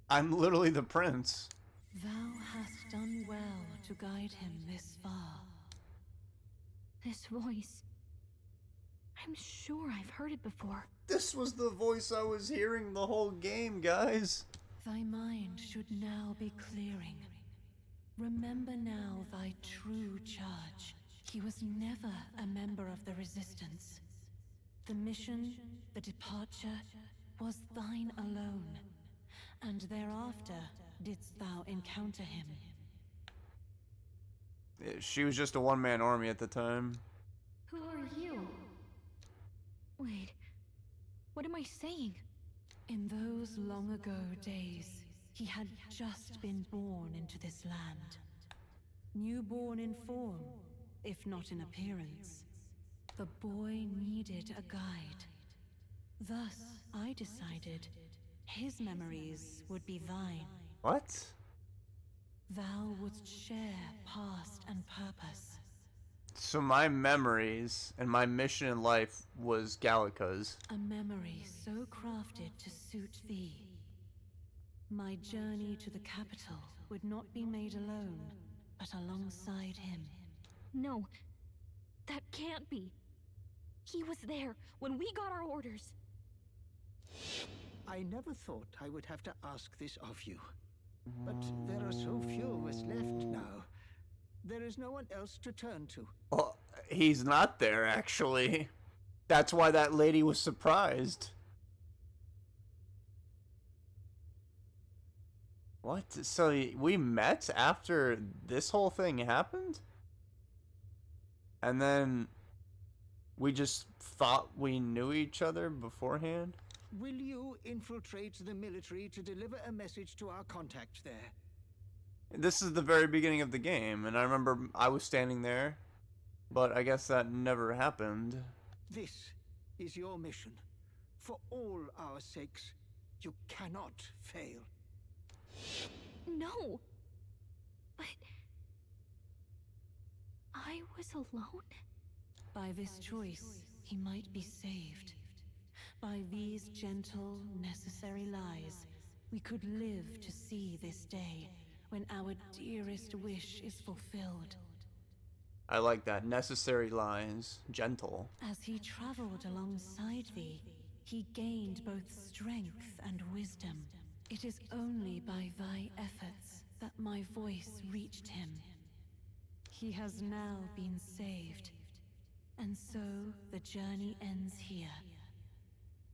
I'm literally the prince. Thou hast done well to guide him this far. This voice. I'm sure I've heard it before. This was the voice I was hearing the whole game, guys. Thy mind should now be clearing. Remember now thy true charge. He was never a member of the Resistance. The mission, the departure, was thine alone. And thereafter didst thou encounter him. She was just a one-man army at the time. Who are you? Wait, what am I saying? In those long ago days, he had just been born into this land. Newborn in form, if not in appearance. The boy needed a guide. Thus, I decided his memories would be thine. What? Thou wouldst share past and purpose. So my memories and my mission in life was Gallica's. A memory so crafted to suit thee. My journey to the capital would not be made alone, but alongside him. No, that can't be. He was there when we got our orders. I never thought I would have to ask this of you. But there are so few of us left now. There is no one else to turn to. Well, he's not there, actually. That's why that lady was surprised. What? So we met after this whole thing happened? And then we just thought we knew each other beforehand? Will you infiltrate the military to deliver a message to our contact there? This is the very beginning of the game, and I remember I was standing there, but I guess that never happened. This is your mission. For all our sakes, you cannot fail. No. But I was alone? By this choice, he might be saved. By these gentle, necessary lies, we could live to see this day when our dearest wish is fulfilled. I like that. Necessary lies. Gentle. As he traveled alongside thee, he gained both strength and wisdom. It is only by thy efforts that my voice reached him. He has now been saved, and so the journey ends here.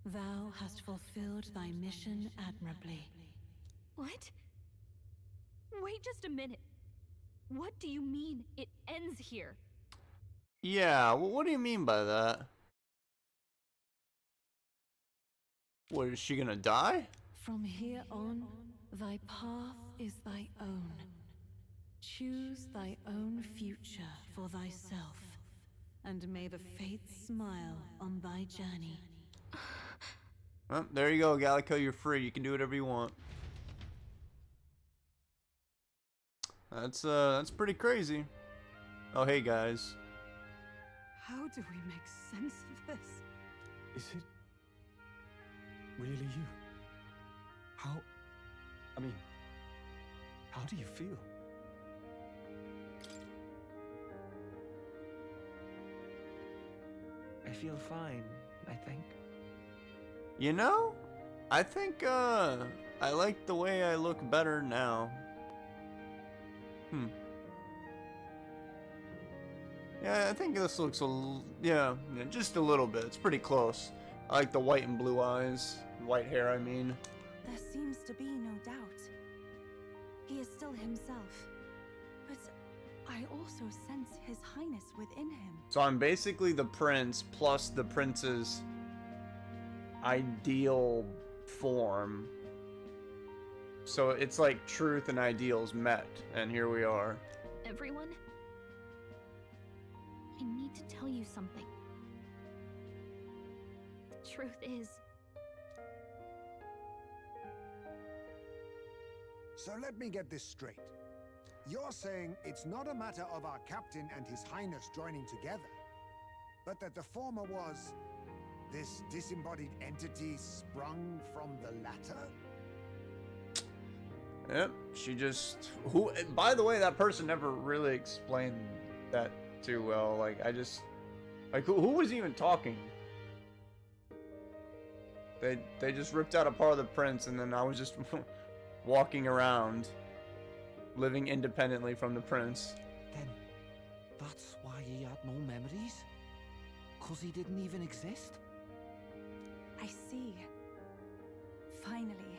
Thou hast fulfilled thy mission admirably. What? Wait just a minute. What do you mean it ends here? Yeah, well, what do you mean by that? What, is she gonna die? From here on, thy path is thy own. Choose thy own future for thyself, and may the fates smile on thy journey. Well, there you go, Gallico, you're free. You can do whatever you want. That's pretty crazy. Oh, hey, guys. How do we make sense of this? Is it really you? How do you feel? I feel fine, I think. You know, I think, I like the way I look better now. Yeah, I think this looks yeah, just a little bit. It's pretty close. I like the white and blue eyes. White hair, I mean. There seems to be no doubt. He is still himself. But I also sense His Highness within him. So I'm basically the prince plus the prince's ideal form. So it's like truth and ideals met, and here we are. Everyone? I need to tell you something. The truth is... So let me get this straight. You're saying it's not a matter of our captain and His Highness joining together, but that the former was this disembodied entity sprung from the latter? Yep, she just... Who? By the way, that person never really explained that too well. Like, I just... Like, who was even talking? They just ripped out a part of the prince, and then I was just walking around, living independently from the prince. Then, that's why he had no memories? 'Cause he didn't even exist? I see. Finally,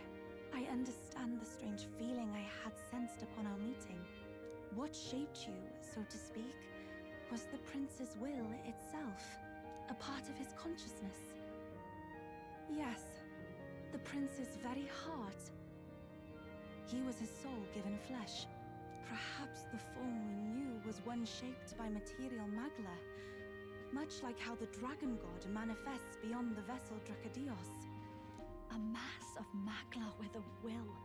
I understand the strange feeling I had sensed upon our meeting. What shaped you, so to speak, was the prince's will itself, a part of his consciousness. Yes, the prince's very heart. He was his soul given flesh. Perhaps the form we knew was one shaped by material magla, much like how the dragon god manifests beyond the vessel Dracadios. A mass of magla with a will.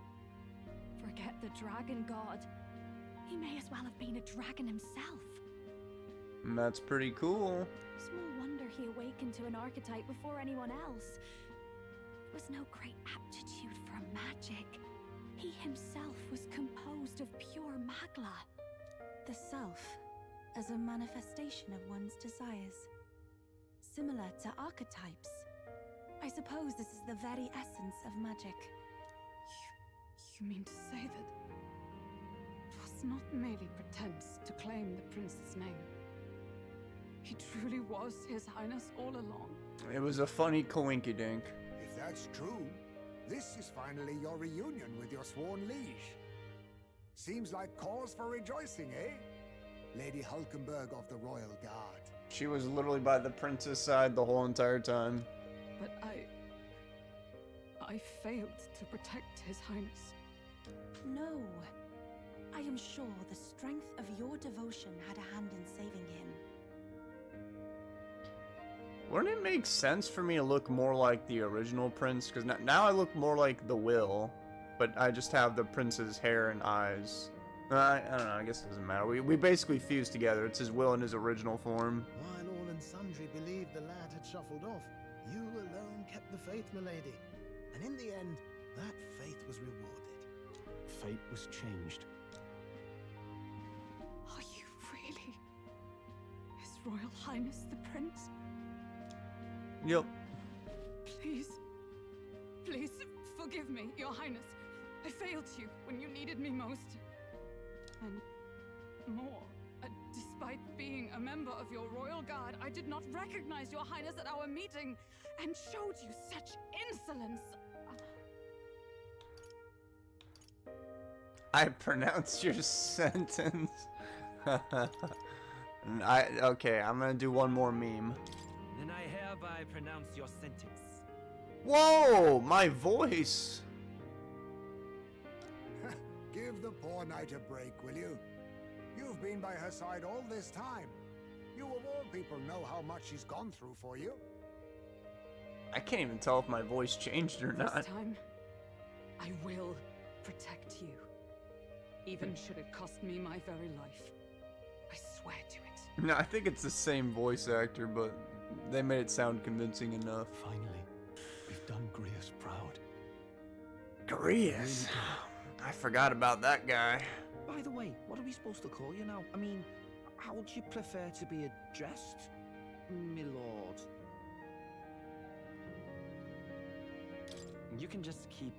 Forget the dragon god. He may as well have been a dragon himself. And that's pretty cool. Small wonder he awakened to an archetype before anyone else. It was no great aptitude for magic. He himself was composed of pure magla. The self, as a manifestation of one's desires. Similar to archetypes. I suppose this is the very essence of magic. You mean to say that it was not merely pretense to claim the prince's name? He truly was His Highness all along? It was a funny coinkydink. If that's true, this is finally your reunion with your sworn liege. Seems like cause for rejoicing, eh? Lady Hulkenberg of the Royal Guard. She was literally by the prince's side the whole entire time. But I failed to protect His Highness. No. I am sure the strength of your devotion had a hand in saving him. Wouldn't it make sense for me to look more like the original prince? Because now I look more like the Will, but I just have the prince's hair and eyes. I don't know, I guess it doesn't matter. We basically fused together. It's his will in his original form. While all and sundry believed the lad had shuffled off, you alone kept the faith, milady. And in the end, that faith was rewarded. Fate was changed. Are you really His Royal Highness the Prince? Yep. Please. Please, forgive me, Your Highness. I failed you when you needed me most. And more. Despite being a member of your royal guard, I did not recognize Your Highness at our meeting and showed you such insolence. I pronounced your sentence. Okay, I'm gonna do one more meme. Then I hereby pronounce your sentence. Whoa, my voice. Give the poor knight a break, will you? You've been by her side all this time. You of all people know how much she's gone through for you. I can't even tell if my voice changed or not. This time, I will protect you. Even should it cost me my very life. I swear to it. No, I think it's the same voice actor, but they made it sound convincing enough. Finally, we've done Grius proud. Grius? I forgot about that guy. By the way, what are we supposed to call you now? I mean, how would you prefer to be addressed, my lord? You can just keep,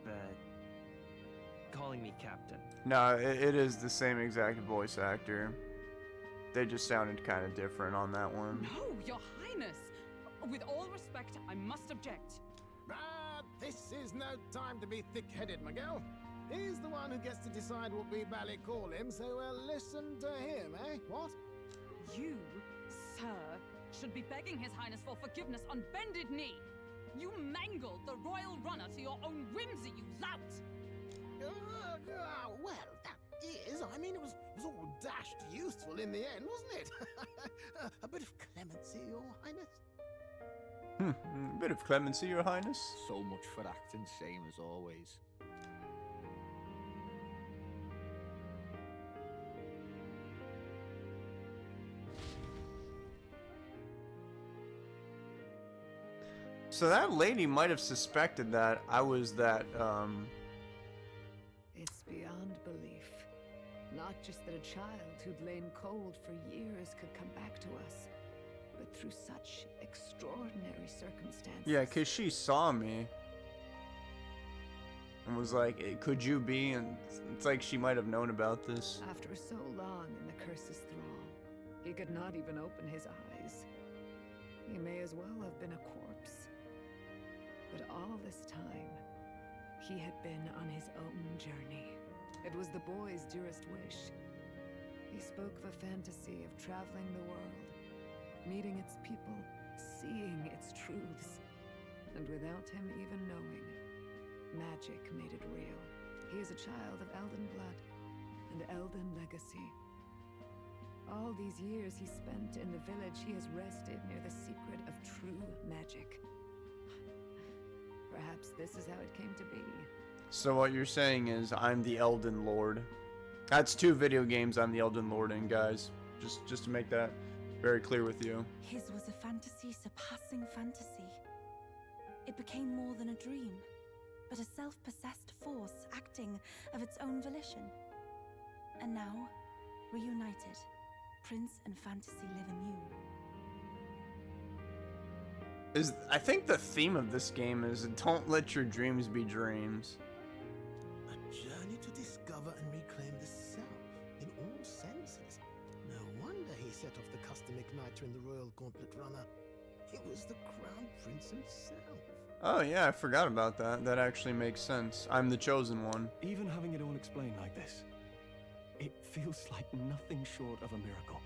calling me Captain. No, it is the same exact voice actor. They just sounded kind of different on that one. No, Your Highness! With all respect, I must object. This is no time to be thick-headed, Miguel. He's the one who gets to decide what we bally call him, so we'll listen to him, eh? What? You, sir, should be begging His Highness for forgiveness on bended knee. You mangled the royal runner to your own whimsy, you lout! Well, that is, I mean, it was all dashed useful in the end, wasn't it? A bit of clemency, Your Highness. A bit of clemency, Your Highness. So much for acting same as always. So that lady might have suspected that I was that, It's beyond belief. Not just that a child who'd lain cold for years could come back to us, but through such extraordinary circumstances. Yeah, because she saw me. And was like, could you be? And it's like she might have known about this. After so long in the curse's thrall, he could not even open his eyes. He may as well have been a corpse. But all this time, he had been on his own journey. It was the boy's dearest wish. He spoke of a fantasy of traveling the world, meeting its people, seeing its truths. And without him even knowing, magic made it real. He is a child of Elden blood and Elden legacy. All these years he spent in the village, he has rested near the secret of true magic. Perhaps this is how it came to be. So what you're saying is I'm the Elden Lord. That's 2 video games I'm the Elden Lord in, guys. Just to make that very clear with you. His was a fantasy surpassing fantasy. It became more than a dream, but a self-possessed force acting of its own volition. And now, reunited, Prince and fantasy live anew. I think the theme of this game is don't let your dreams be dreams. A journey to discover and reclaim the self, in all senses. No wonder he set off the custom igniter in the Royal Gauntlet Runner. It was the Crown Prince himself. Oh yeah, I forgot about that. That actually makes sense. I'm the chosen one. Even having it all explained like this, it feels like nothing short of a miracle.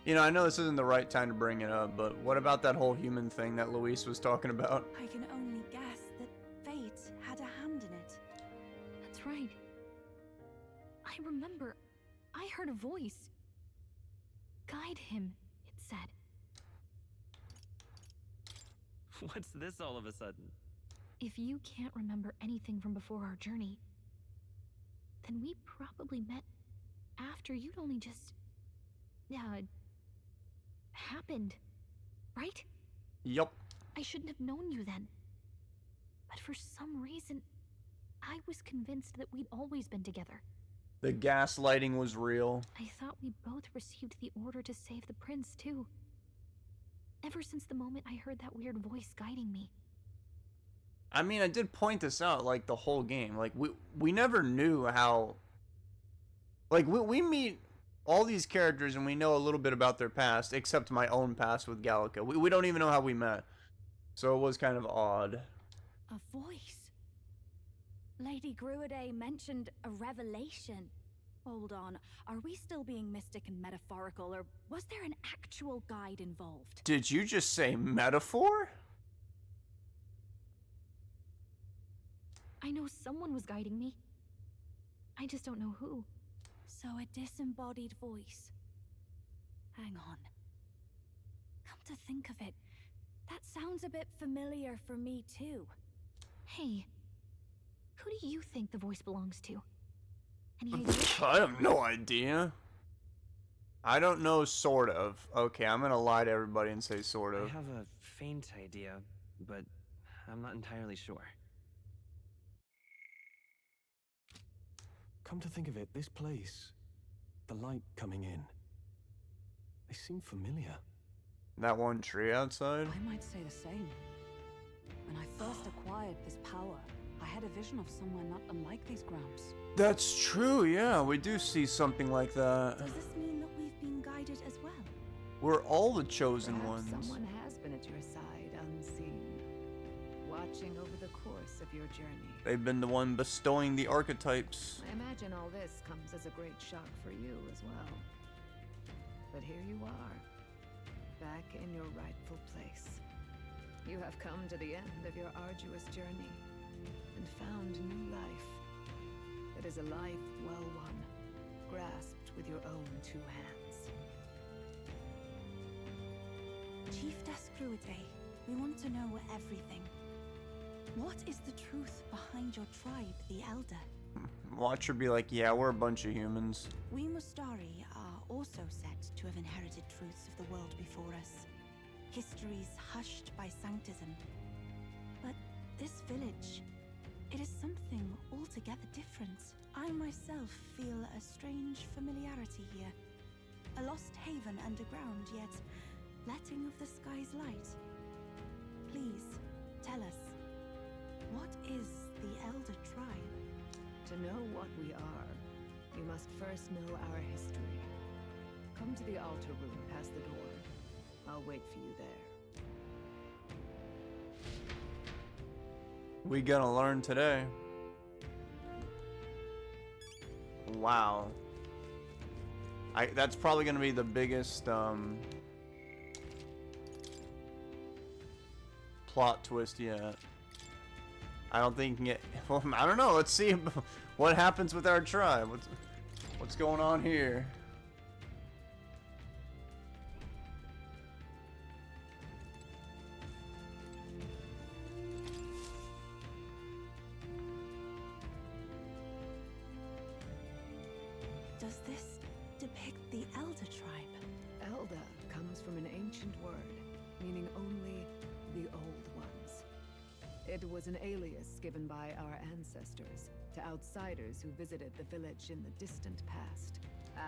You know, I know this isn't the right time to bring it up, but what about that whole human thing that Luis was talking about? I can only guess that fate had a hand in it. That's right. I remember. I heard a voice. Guide him, it said. What's this all of a sudden? If you can't remember anything from before our journey, then we probably met after you'd only just... happened, right? Yup. I shouldn't have known you then. But for some reason, I was convinced that we'd always been together. The gaslighting was real. I thought we both received the order to save the prince, too. Ever since the moment I heard that weird voice guiding me. I mean, I did point this out, like, the whole game. Like, we never knew how... Like, we meet all these characters and we know a little bit about their past, except my own past with Gallica. We don't even know how we met. So it was kind of odd. A voice. Lady Gruade mentioned a revelation. Hold on, are we still being mystic and metaphorical, or was there an actual guide involved? Did you just say metaphor? I know someone was guiding me. I just don't know who. So a disembodied voice. Hang on. Come to think of it, that sounds a bit familiar for me too. Hey, who do you think the voice belongs to? Any idea? I have no idea. I don't know, sort of. Okay, I'm gonna lie to everybody and say sort of. I have a faint idea, but I'm not entirely sure. Come to think of it, this place, the light coming in, they seem familiar. That one tree outside? I might say the same. When I first acquired this power, I had a vision of somewhere not unlike these grounds. That's true, yeah, we do see something like that. Does this mean that we've been guided as well? We're all the chosen Perhaps ones. someone has been at your side unseen, watching over the course of your journey. They've been the one bestowing the archetypes. I imagine all this comes as a great shock for you as well. But here you are, back in your rightful place. You have come to the end of your arduous journey and found new life. It is a life well won, grasped with your own two hands. Chief Descruide, we want to know everything. What is the truth behind your tribe, the Elder? Watch her be like, yeah, we're a bunch of humans. We Mustari are also said to have inherited truths of the world before us. Histories hushed by sanctism. But this village, it is something altogether different. I myself feel a strange familiarity here. A lost haven underground, yet letting of the sky's light. Please, tell us, what is the Elder Tribe? To know what we are, you must first know our history. Come to the altar room past the door. I'll wait for you there. We gonna learn today. Wow. That's probably gonna be the biggest plot twist yet. I don't think you can get. Well, I don't know. Let's see what happens with our tribe. What's going on here? Does this depict the Elder Tribe? Elda comes from an ancient word, meaning only the old ones. It was an alias given by our ancestors to outsiders who visited the village in the distant past.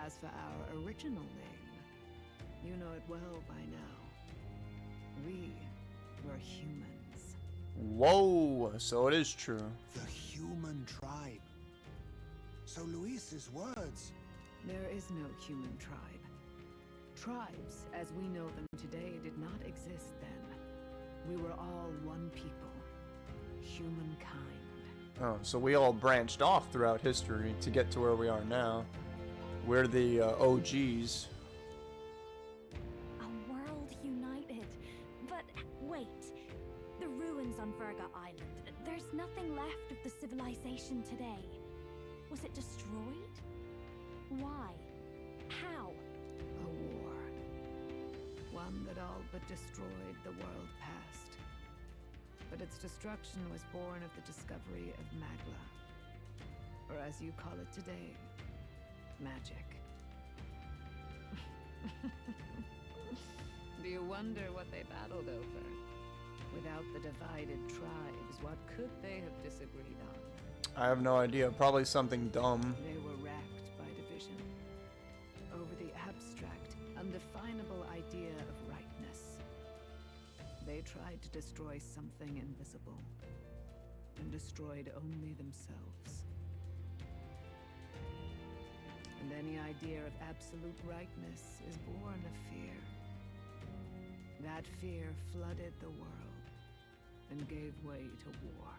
As for our original name, you know it well by now. We were humans. Whoa, so it is true. The human tribe. So Luis's words. There is no human tribe. Tribes, as we know them today, did not exist then. We were all one people. Humankind. Oh, so we all branched off throughout history to get to where we are now. We're the OGs. A world united. But wait, the ruins on Verga Island. There's nothing left of the civilization today. Was it destroyed? Why? How? A war. One that all but destroyed the world past. But its destruction was born of the discovery of Magla. Or as you call it today, magic. Do you wonder what they battled over? Without the divided tribes, what could they have disagreed on? I have no idea. Probably something dumb. They were racked by division over the abstract, undefinable idea of rightness. They tried to destroy something invisible, and destroyed only themselves. And any idea of absolute rightness is born of fear. That fear flooded the world and gave way to war.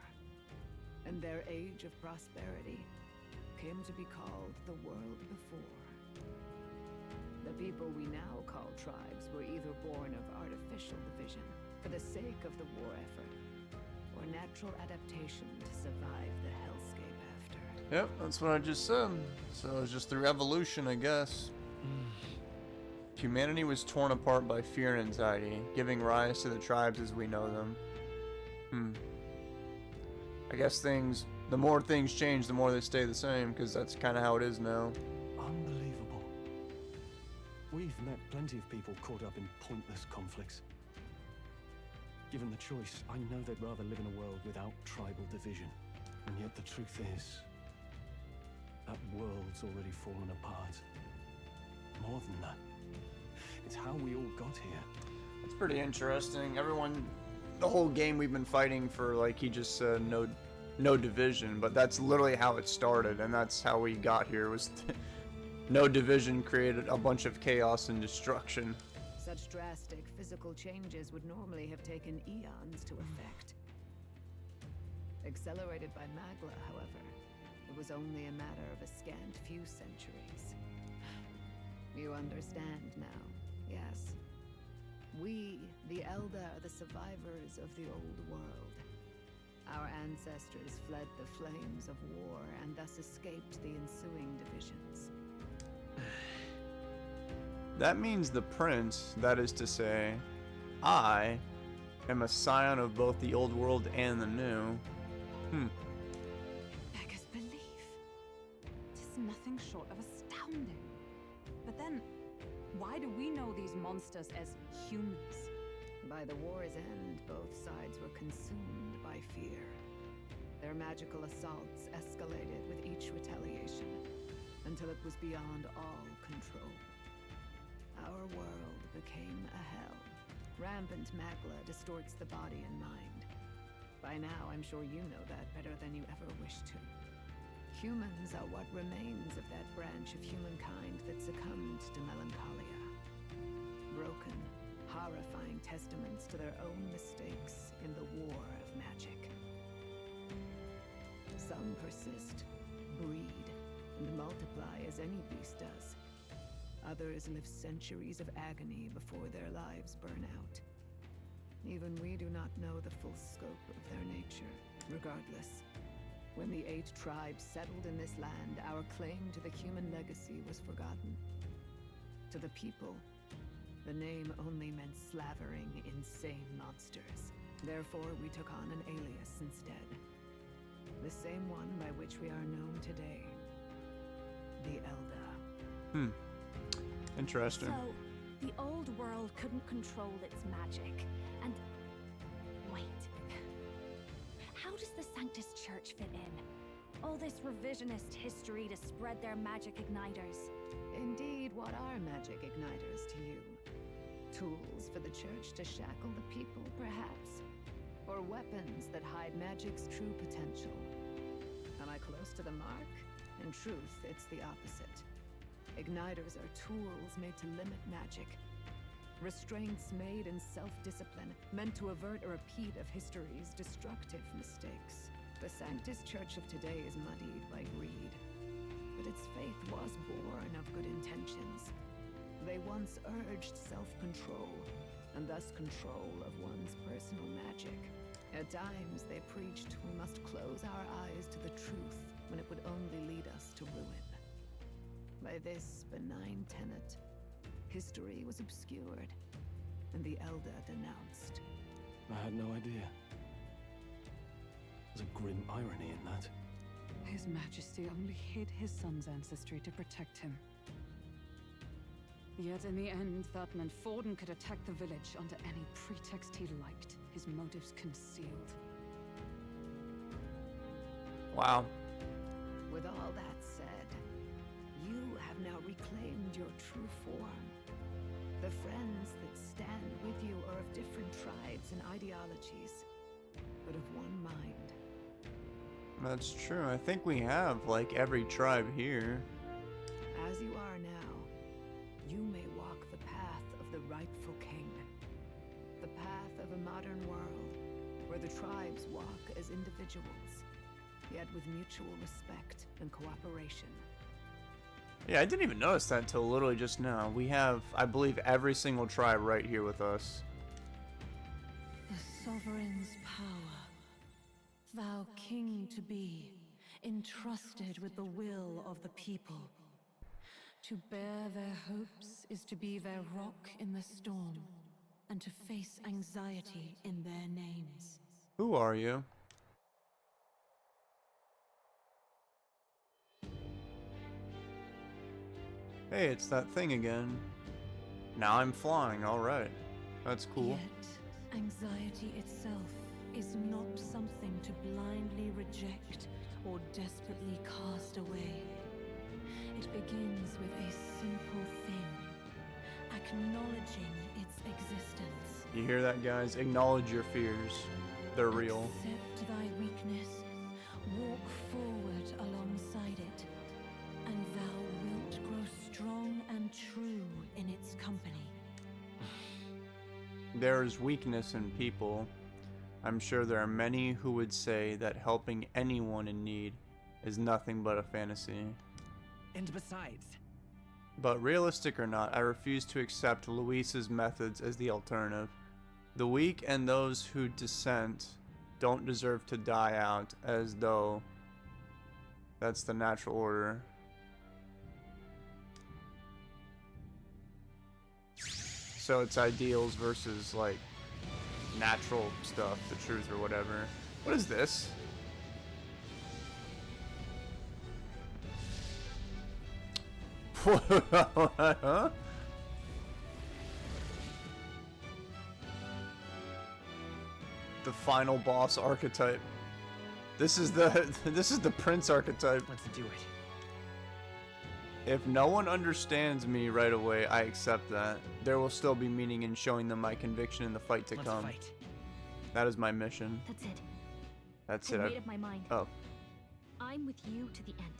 And their age of prosperity came to be called the world before. The people we now call tribes were either born of artificial division for the sake of the war effort, or natural adaptation to survive the hellscape after. Yep, that's what I just said. So it was just through evolution, I guess. Humanity was torn apart by fear and anxiety, giving rise to the tribes as we know them. I guess the more things change, the more they stay the same, because that's kind of how it is now. Unbelievable. We've met plenty of people caught up in pointless conflicts. Given the choice, I know they'd rather live in a world without tribal division. And yet the truth is, that world's already fallen apart. More than that, it's how we all got here. It's pretty interesting. The whole game we've been fighting for, like he just said, no division, but that's literally how it started, and that's how we got here, was no division created a bunch of chaos and destruction. Such drastic physical changes would normally have taken eons to effect. Accelerated by Magla, however, it was only a matter of a scant few centuries. You understand now, yes? We, the Elder, are the survivors of the old world. Our ancestors fled the flames of war and thus escaped the ensuing divisions. That means the prince, that is to say, I, am a scion of both the old world and the new. Beggars belief. It is nothing short of astounding. But then, why do we know these monsters as humans? By the war's end, both sides were consumed by fear. Their magical assaults escalated with each retaliation, until it was beyond all control. Our world became a hell. Rampant Magla distorts the body and mind. By now, I'm sure you know that better than you ever wished to. Humans are what remains of that branch of humankind that succumbed to melancholia. Broken, horrifying testaments to their own mistakes in the war of magic. Some persist, breed, and multiply as any beast does. Others live centuries of agony before their lives burn out. Even we do not know the full scope of their nature. Regardless, when the 8 tribes settled in this land, our claim to the human legacy was forgotten. To the people, the name only meant slavering, insane monsters. Therefore, we took on an alias instead. The same one by which we are known today. The Elder. Interesting. So, the old world couldn't control its magic, and... Wait. How does the Sanctus Church fit in? All this revisionist history to spread their magic igniters. Indeed, what are magic igniters to you? Tools for the church to shackle the people, perhaps? Or weapons that hide magic's true potential? Am I close to the mark? In truth, it's the opposite. Igniters are tools made to limit magic. Restraints made in self-discipline, meant to avert a repeat of history's destructive mistakes. The Sanctus Church of today is muddied by greed. But its faith was born of good intentions. They once urged self-control, and thus control of one's personal magic. At times, they preached we must close our eyes to the truth when it would only lead us to ruin. By this benign tenet, history was obscured, and the Elder denounced. I had no idea. There's a grim irony in that. His Majesty only hid his son's ancestry to protect him. Yet in the end, that meant Forden could attack the village under any pretext he liked, his motives concealed. Wow. With all that said, you have now reclaimed your true form. The friends that stand with you are of different tribes and ideologies, but of one mind. That's true. I think we have, like, every tribe here. As you are now, you may walk the path of the rightful king. The path of a modern world, where the tribes walk as individuals, yet with mutual respect and cooperation. Yeah, I didn't even notice that until literally just now. We have, I believe, every single tribe right here with us. The sovereign's power. Thou king to be, entrusted with the will of the people. To bear their hopes is to be their rock in the storm, and to face anxiety in their names. Who are you? Hey, it's that thing again. Now I'm flying, alright. That's cool. Yet, anxiety itself is not something to blindly reject or desperately cast away. It begins with a simple thing, acknowledging its existence. You hear that, guys? Acknowledge your fears. They're real. Accept thy weakness, walk forward alongside it, and thou wilt grow strong and true in its company. There is weakness in people. I'm sure there are many who would say that helping anyone in need is nothing but a fantasy. And besides... But realistic or not, I refuse to accept Luis's methods as the alternative. The weak and those who dissent don't deserve to die out as though that's the natural order. So it's ideals versus, like, natural stuff, the truth or whatever. What is this? Huh? The final boss archetype. This is the prince archetype. Let's do it. If no one understands me right away, I accept that. There will still be meaning in showing them my conviction in the fight to come. Let's fight. That is my mission. That's it. That's I've it. made up my mind. Oh. I'm with you to the end,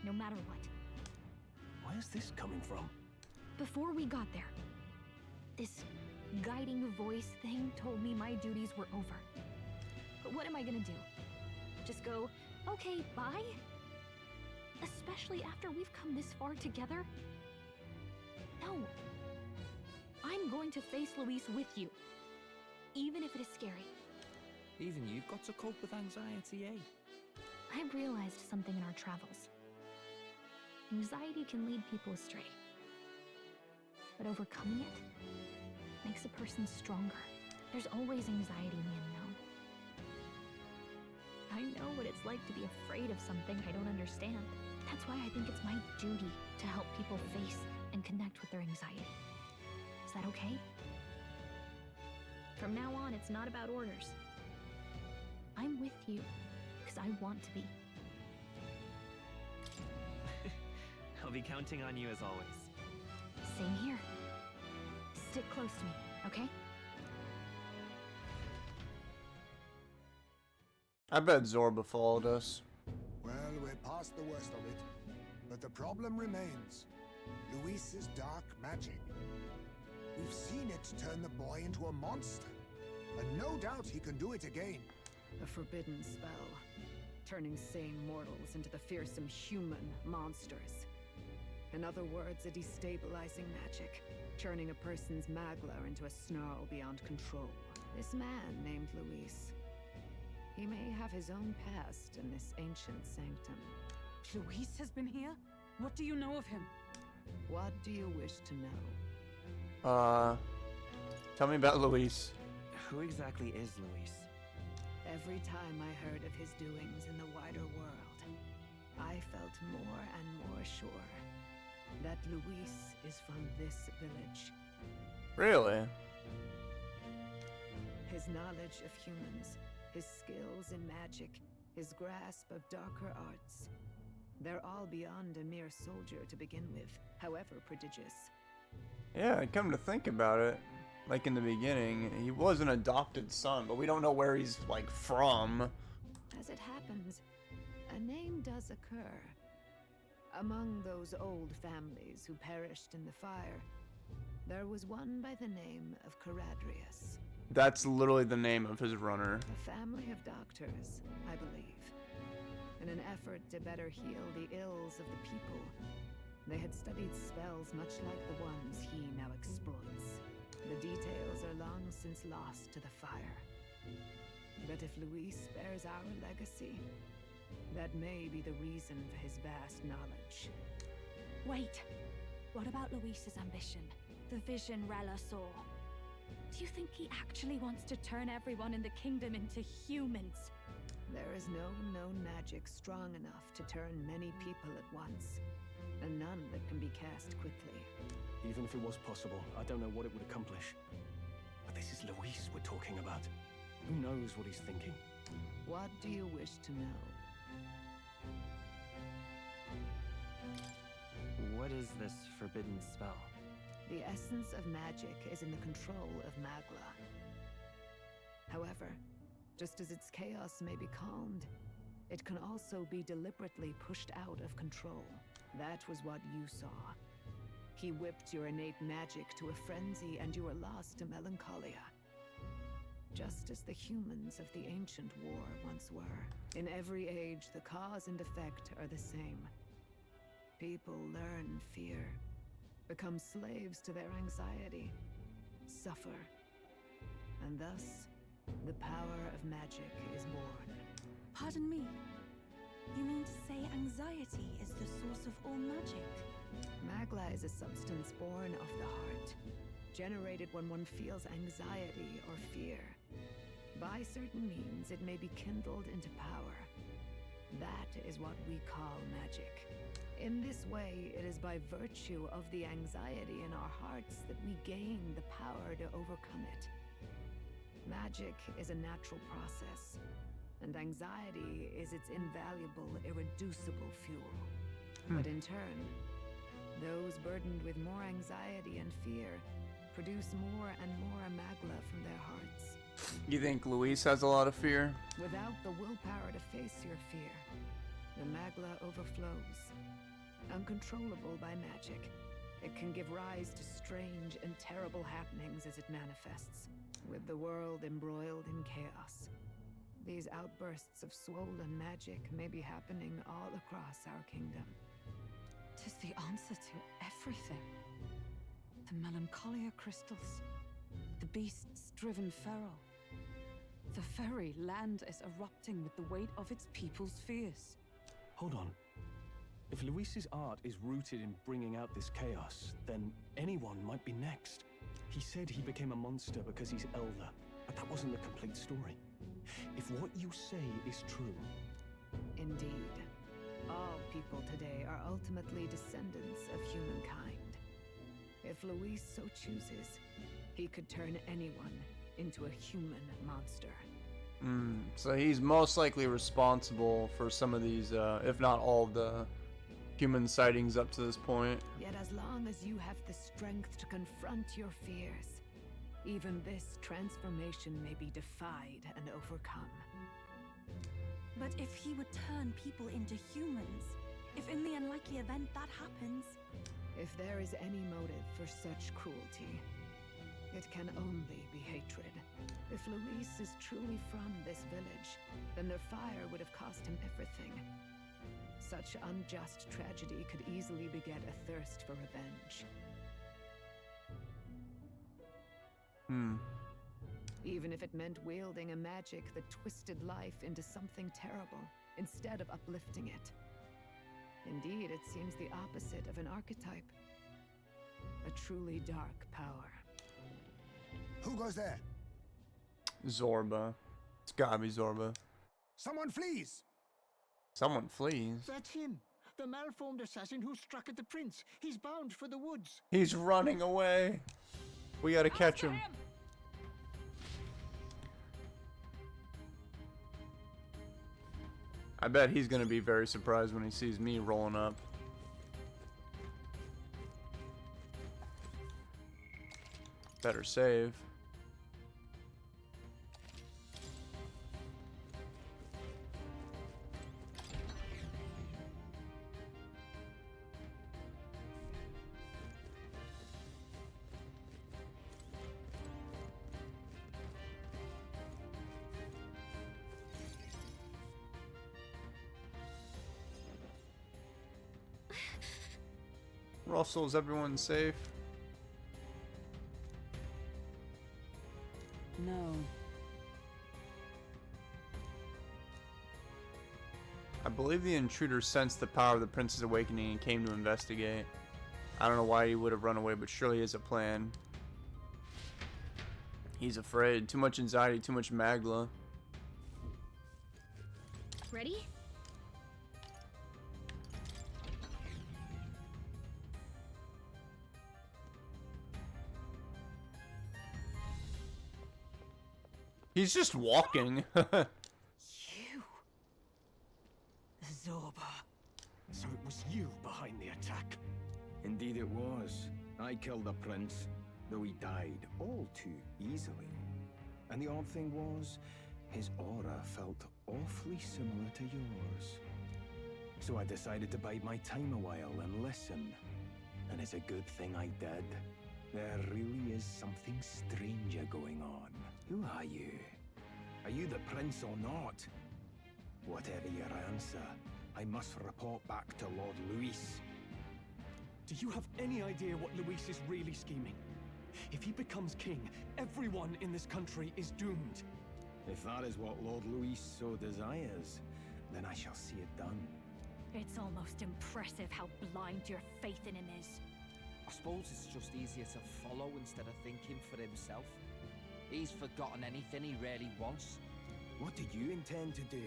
no matter what. Where's this coming from? Before we got there, this guiding voice thing told me my duties were over. But what am I gonna do? Just go, okay, bye? Especially after we've come this far together? No. I'm going to face Luis with you. Even if it is scary. Even you've got to cope with anxiety, eh? I realized something in our travels. Anxiety can lead people astray. But overcoming it makes a person stronger. There's always anxiety in the unknown. I know what it's like to be afraid of something I don't understand. That's why I think it's my duty to help people face and connect with their anxiety. Is that okay? From now on, it's not about orders. I'm with you because I want to be. I'll be counting on you as always. Same here. Stick close to me, okay? I bet Zorba followed us. Well, we're past the worst of it. But the problem remains. Luis's dark magic. We've seen it turn the boy into a monster. And no doubt he can do it again. A forbidden spell, turning sane mortals into the fearsome human monsters. In other words, a destabilizing magic, turning a person's magla into a snarl beyond control. This man named Luis. He may have his own past in this ancient sanctum. Luis has been here? What do you know of him? What do you wish to know? Tell me about Luis. Who exactly is Luis? Every time I heard of his doings in the wider world, I felt more and more sure that Luis is from this village. Really? His knowledge of humans, his skills in magic, his grasp of darker arts. They're all beyond a mere soldier to begin with, however prodigious. Yeah, come to think about it, like in the beginning, he was an adopted son, but we don't know where he's, like, from. As it happens, a name does occur. Among those old families who perished in the fire, there was one by the name of Caradrius. That's literally the name of his runner. A family of doctors, I believe. In an effort to better heal the ills of the people, they had studied spells much like the ones he now exploits. The details are long since lost to the fire. But if Luis spares our legacy, that may be the reason for his vast knowledge. Wait, what about Luis's ambition? The vision Rella saw? Do you think he actually wants to turn everyone in the kingdom into humans? There is no known magic strong enough to turn many people at once, and none that can be cast quickly. Even if it was possible, I don't know what it would accomplish. But this is Luis we're talking about. Who knows what he's thinking? What do you wish to know? What is this forbidden spell? The essence of magic is in the control of Magla. However, just as its chaos may be calmed, it can also be deliberately pushed out of control. That was what you saw. He whipped your innate magic to a frenzy, and you were lost to melancholia. Just as the humans of the ancient war once were. In every age, the cause and effect are the same. People learn fear, become slaves to their anxiety, suffer, and thus, the power of magic is born. Pardon me. You mean to say anxiety is the source of all magic? Magla is a substance born of the heart, generated when one feels anxiety or fear. By certain means, it may be kindled into power. That is what we call magic. In this way, it is by virtue of the anxiety in our hearts that we gain the power to overcome it. Magic is a natural process, and anxiety is its invaluable, irreducible fuel. But in turn, those burdened with more anxiety and fear produce more and more Magla from their hearts. You think Luis has a lot of fear? Without the willpower to face your fear, the Magla overflows. Uncontrollable by magic, it can give rise to strange and terrible happenings as it manifests, with the world embroiled in chaos. These outbursts of swollen magic may be happening all across our kingdom. 'Tis the answer to everything. The melancholia crystals, the beasts driven feral. The very land is erupting with the weight of its people's fears. Hold on. If Luis's art is rooted in bringing out this chaos, then anyone might be next. He said he became a monster because he's elder, but that wasn't the complete story. If what you say is true... Indeed. All people today are ultimately descendants of humankind. If Luis so chooses, he could turn anyone into a human monster. So he's most likely responsible for some of these, if not all the human sightings up to this point. Yet as long as you have the strength to confront your fears, even this transformation may be defied and overcome. But if he would turn people into humans, if in the unlikely event that happens... If there is any motive for such cruelty, it can only be hatred. If Luis is truly from this village, then their fire would have cost him everything. Such unjust tragedy could easily beget a thirst for revenge. Even if it meant wielding a magic that twisted life into something terrible, instead of uplifting it. Indeed, it seems the opposite of an archetype. A truly dark power. Who goes there? Zorba. It's gotta be Zorba. Someone flees! Someone flees? That's him. The malformed assassin who struck at the prince. He's bound for the woods. He's running away. We gotta catch him. I bet he's gonna be very surprised when he sees me rolling up. Better save. Russell, is everyone safe? No. I believe the intruder sensed the power of the Prince's awakening and came to investigate. I don't know why he would have run away, but surely he has a plan. He's afraid. Too much anxiety, too much magla. Ready? He's just walking. You. Zorba. So it was you behind the attack? Indeed it was. I killed the prince, though he died all too easily. And the odd thing was, his aura felt awfully similar to yours. So I decided to bide my time a while and listen. And it's a good thing I did. There really is something stranger going on. Who are you? Are you the prince or not? Whatever your answer, I must report back to Lord Luis. Do you have any idea what Luis is really scheming? If he becomes king, everyone in this country is doomed. If that is what Lord Luis so desires, then I shall see it done. It's almost impressive how blind your faith in him is. I suppose it's just easier to follow instead of thinking for himself. He's forgotten anything he really wants. What do you intend to do?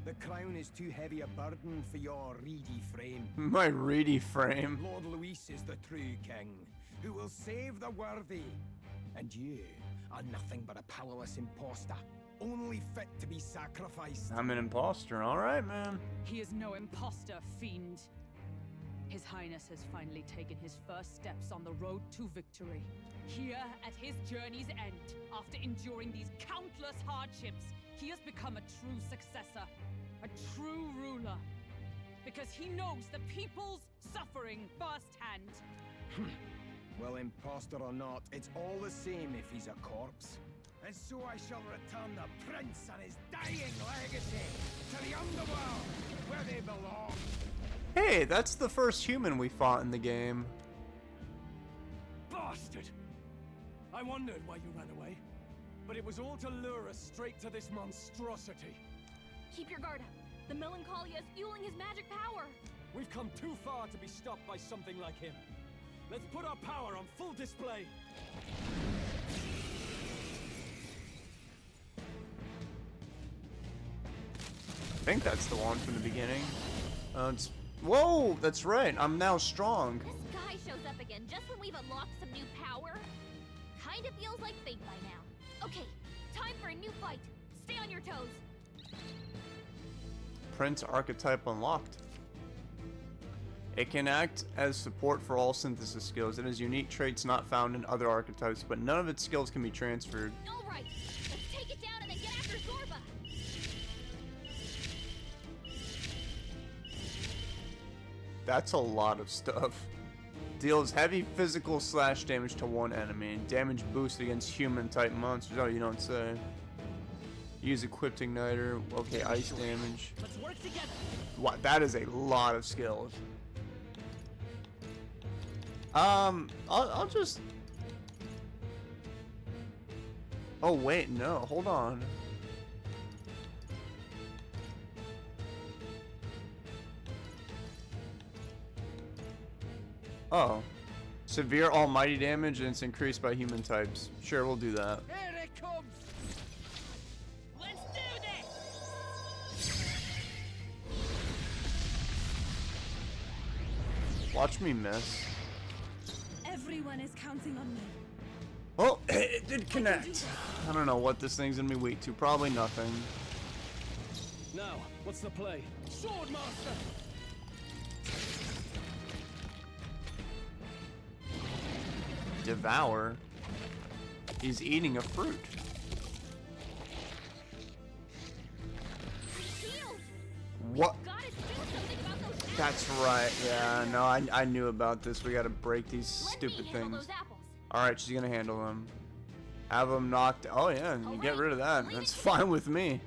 The crown is too heavy a burden for your reedy frame. My reedy frame. Lord Luis is the true king, who will save the worthy. And you are nothing but a powerless imposter, only fit to be sacrificed. I'm an imposter, alright, man. He is no imposter, fiend. His Highness has finally taken his first steps on the road to victory. Here, at his journey's end, after enduring these countless hardships, he has become a true successor, a true ruler. Because he knows the people's suffering firsthand. Well, imposter or not, it's all the same if he's a corpse. And so I shall return the prince and his dying legacy to the underworld, where they belong. Hey, that's the first human we fought in the game. Bastard! I wondered why you ran away, but it was all to lure us straight to this monstrosity. Keep your guard up. The Melancholia is fueling his magic power. We've come too far to be stopped by something like him. Let's put our power on full display. I think that's the one from the beginning. Whoa, that's right. I'm now strong. This guy shows up again just when we've unlocked some new power. Kinda feels like fate by now. Okay, time for a new fight. Stay on your toes. Prince archetype unlocked. It can act as support for all synthesis skills. It has unique traits not found in other archetypes, but none of its skills can be transferred. Alright, let's take it down and then get after Zorba. That's a lot of stuff. Deals heavy physical slash damage to one enemy. Damage boost against human type monsters. Oh, you don't say. Use equipped igniter. Okay, ice damage. Let's work together. What? That is a lot of skills. I'll just. Oh wait, no. Hold on. Oh. Severe almighty damage and it's increased by human types. Sure, we'll do that. Here it comes. Let's do this. Watch me miss. Everyone is counting on me. Oh, it did connect. I don't know what this thing's gonna be weak to. Probably nothing. Now, what's the play? Swordmaster! Devour. He's eating a fruit. What? That's right. Yeah, no, I knew about this. We gotta break these stupid things. Alright, she's gonna handle them. Have them knocked. Oh, yeah, you get rid of that. That's fine with me.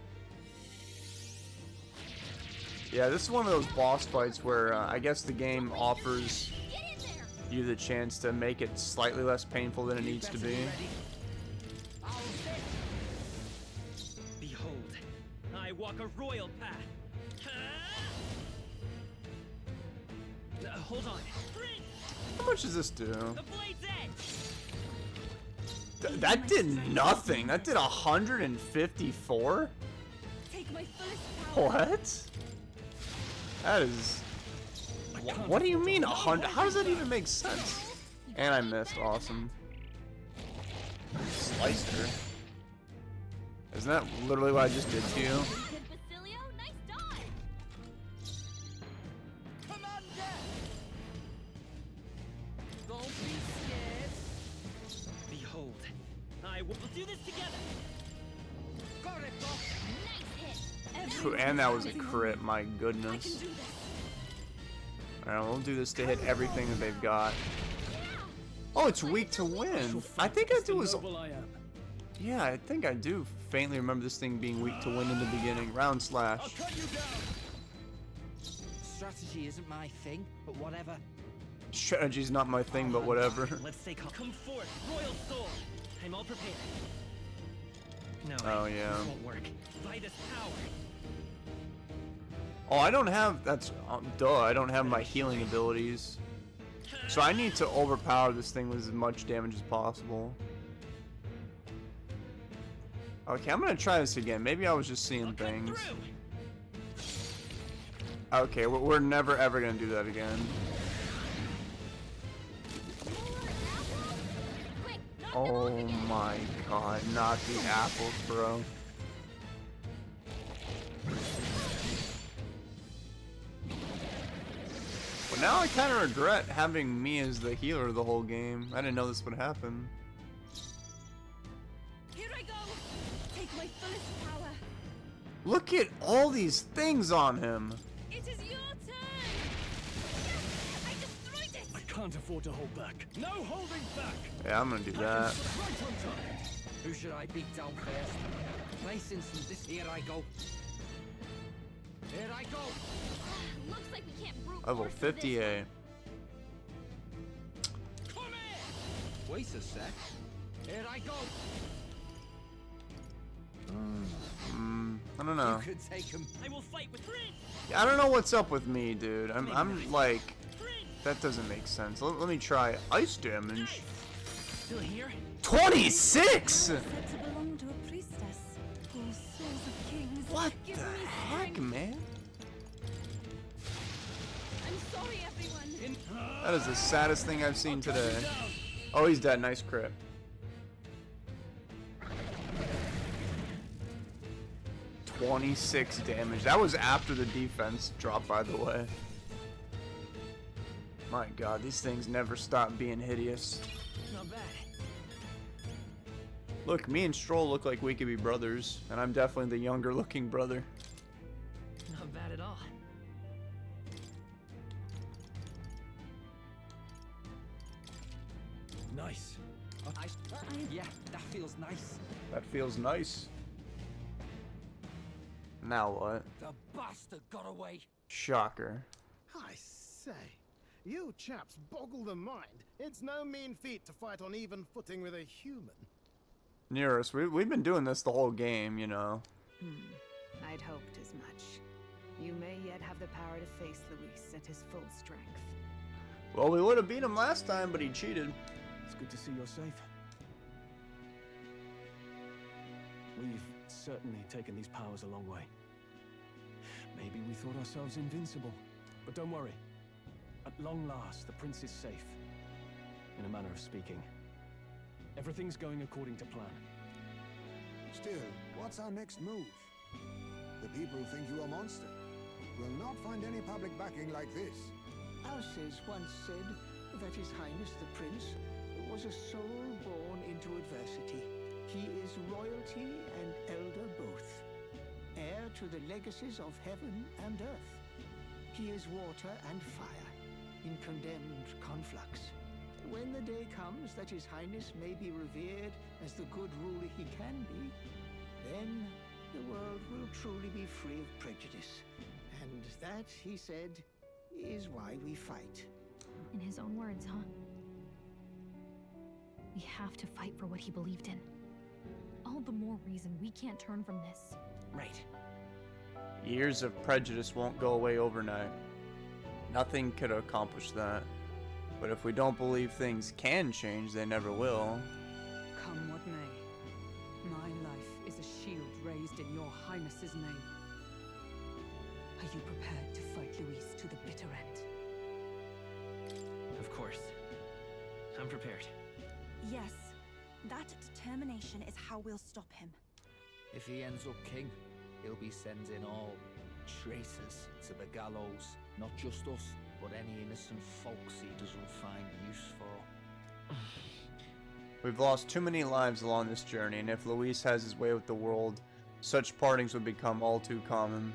Yeah, this is one of those boss fights where I guess the game offers you the chance to make it slightly less painful than it needs to be. Behold, I walk a royal path. Hold on. How much does this do? The blade's edge. That did nothing. That did 154? Take my fullest power. What? That is... What do you mean 100? How does that even make sense? And I missed. Awesome. Sliced her. Isn't that literally what I just did to you? Behold, I will do this together. And that was a crit, my goodness. Alright, we'll do this to hit everything that they've got. Oh, it's weak to wind. I think I do as... Yeah, I think I do faintly remember this thing being weak to wind in the beginning. Round slash. Strategy isn't my thing, but whatever. Strategy's not my thing, but whatever. Let's stay calm. Come forth, royal soul. I'm all prepared. No, oh yeah. This won't work. By this power. Oh, I don't have, that's, duh, I don't have my healing abilities. So I need to overpower this thing with as much damage as possible. Okay, I'm gonna try this again. Maybe I was just seeing things. Okay, we're never ever gonna do that again. Oh my god, not the apples, bro. But now I kind of regret having me as the healer the whole game. I didn't know this would happen. Here I go. Take my fullest power. Look at all these things on him. It is your turn. Yes, I destroyed it. I can't afford to hold back. No holding back. Yeah, I'm gonna do that. Who should I beat down first? Nice instant. This here I go. Here I go. Looks like we can't brute Level force 58. Wait a sec. Here I go. I don't know. You could take him. I will fight with Prince. I don't know what's up with me, dude. I'm like, that doesn't make sense. Let me try ice damage. Still here? 26! Said to belong to a priestess. Oh, souls of kings. What give the me heck, strength. man? I'm sorry, everyone. That is the saddest thing I've seen today. Oh, he's dead. Nice crit. $26 damage. That was after the defense drop, by the way. My god, these things never stop being hideous. Not bad. Look, me and Stroll look like we could be brothers, and I'm definitely the younger looking brother. Not bad at all. Nice. Yeah, that feels nice. That feels nice. Now what? The bastard got away. Shocker. I say, you chaps boggle the mind. It's no mean feat to fight on even footing with a human. Nearest, we've been doing this the whole game, you know. I'd hoped as much. You may yet have the power to face Luis at his full strength. Well, we would have beat him last time, but he cheated. It's good to see you're safe. We've certainly taken these powers a long way. Maybe we thought ourselves invincible. But don't worry. At long last, the prince is safe. In a manner of speaking. Everything's going according to plan. Still, what's our next move? The people think you a monster. Will not find any public backing like this. Alces once said that His Highness the Prince was a soul born into adversity. He is royalty and elder both, heir to the legacies of heaven and earth. He is water and fire, in condemned conflux. When the day comes that His Highness may be revered as the good ruler he can be, then the world will truly be free of prejudice. And that, he said, is why we fight. In his own words, huh? We have to fight for what he believed in. All the more reason we can't turn from this. Right. Years of prejudice won't go away overnight. Nothing could accomplish that. But if we don't believe things can change, they never will. Come what may, my life is a shield raised in your highness's name. Are you prepared to fight Luis to the bitter end? Of course. I'm prepared. Yes, that determination is how we'll stop him. If he ends up king, he'll be sending all traitors to the gallows. Not just us, but any innocent folks he doesn't find use for. We've lost too many lives along this journey, and if Luis has his way with the world, such partings would become all too common.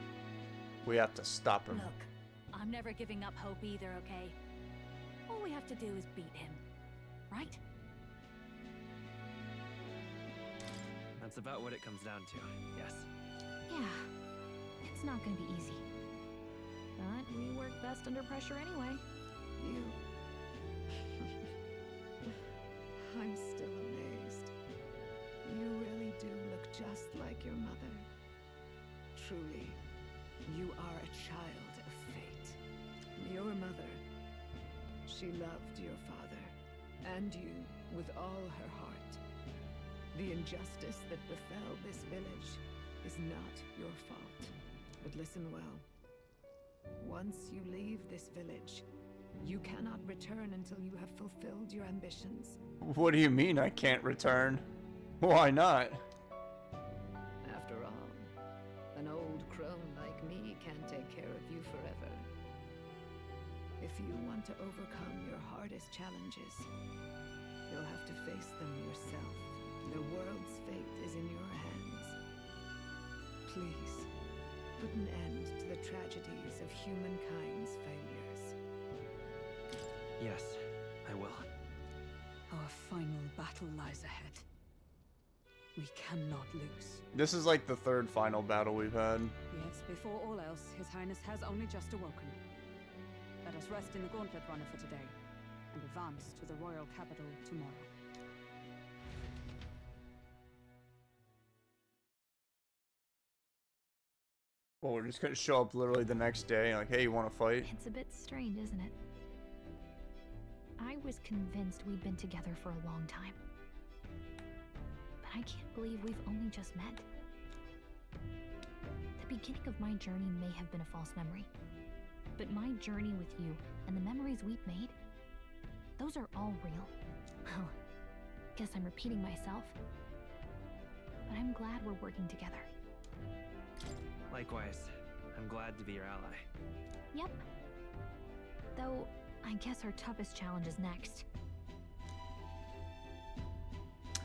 We have to stop him. Look, I'm never giving up hope either, okay? All we have to do is beat him, right? That's about what it comes down to, yes. Yeah, it's not gonna be easy. But we work best under pressure anyway. You... I'm still amazed. You really do look just like your mother. Truly, you are a child of fate. Your mother, she loved your father, and you with all her heart. The injustice that befell this village is not your fault. But listen well. Once you leave this village, you cannot return until you have fulfilled your ambitions. What do you mean I can't return? Why not? After all, an old crone like me can't take care of you forever. If you want to overcome your hardest challenges, you'll have to face them yourself. The world's fate is in your hands. Please, put an end to the tragedies of humankind's failures. Yes, I will. Our final battle lies ahead. We cannot lose. This is like the third final battle we've had. Yes, before all else, His Highness has only just awoken. Let us rest in the gauntlet runner for today, and advance to the royal capital tomorrow. Well, we're just gonna show up literally the next day, like, hey, you wanna fight? It's a bit strange, isn't it? I was convinced we'd been together for a long time. But I can't believe we've only just met. The beginning of my journey may have been a false memory. But my journey with you and the memories we've made, those are all real. Well, guess I'm repeating myself. But I'm glad we're working together. Likewise, I'm glad to be your ally. Yep. Though, I guess our toughest challenge is next.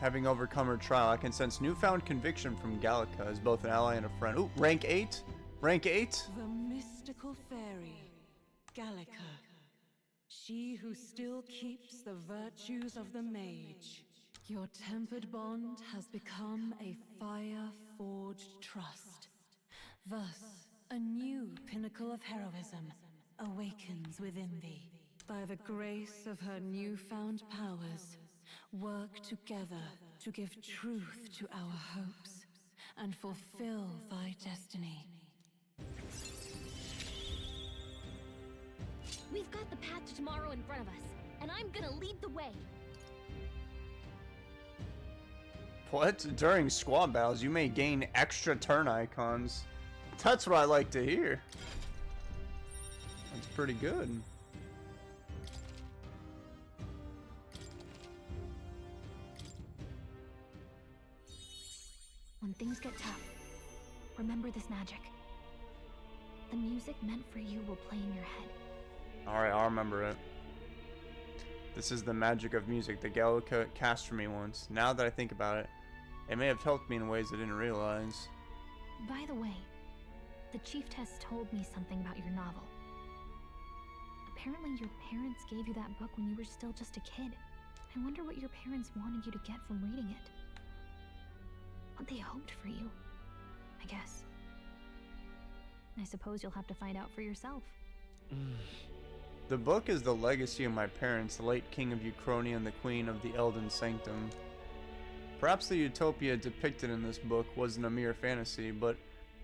Having overcome her trial, I can sense newfound conviction from Gallica as both an ally and a friend. Ooh, rank 8? Rank 8? The mystical fairy, Gallica. She who still keeps the virtues of the mage. Your tempered bond has become a fire-forged trust. Thus, a new pinnacle of heroism awakens within thee. By the grace of her newfound powers, work together to give truth to our hopes and fulfill thy destiny. We've got the path to tomorrow in front of us, and I'm gonna lead the way. What? During squad battles, you may gain extra turn icons. That's what I like to hear. That's pretty good. When things get tough, remember this magic. The music meant for you will play in your head. Alright, I'll remember it. This is the magic of music that Gallica cast for me once. Now that I think about it, it may have helped me in ways I didn't realize. By the way, the chiefess told me something about your novel. Apparently your parents gave you that book when you were still just a kid. I wonder what your parents wanted you to get from reading it. What they hoped for you, I guess. I suppose you'll have to find out for yourself. The book is the legacy of my parents, the late King of Uchronia and the Queen of the Elden Sanctum. Perhaps the utopia depicted in this book wasn't a mere fantasy, but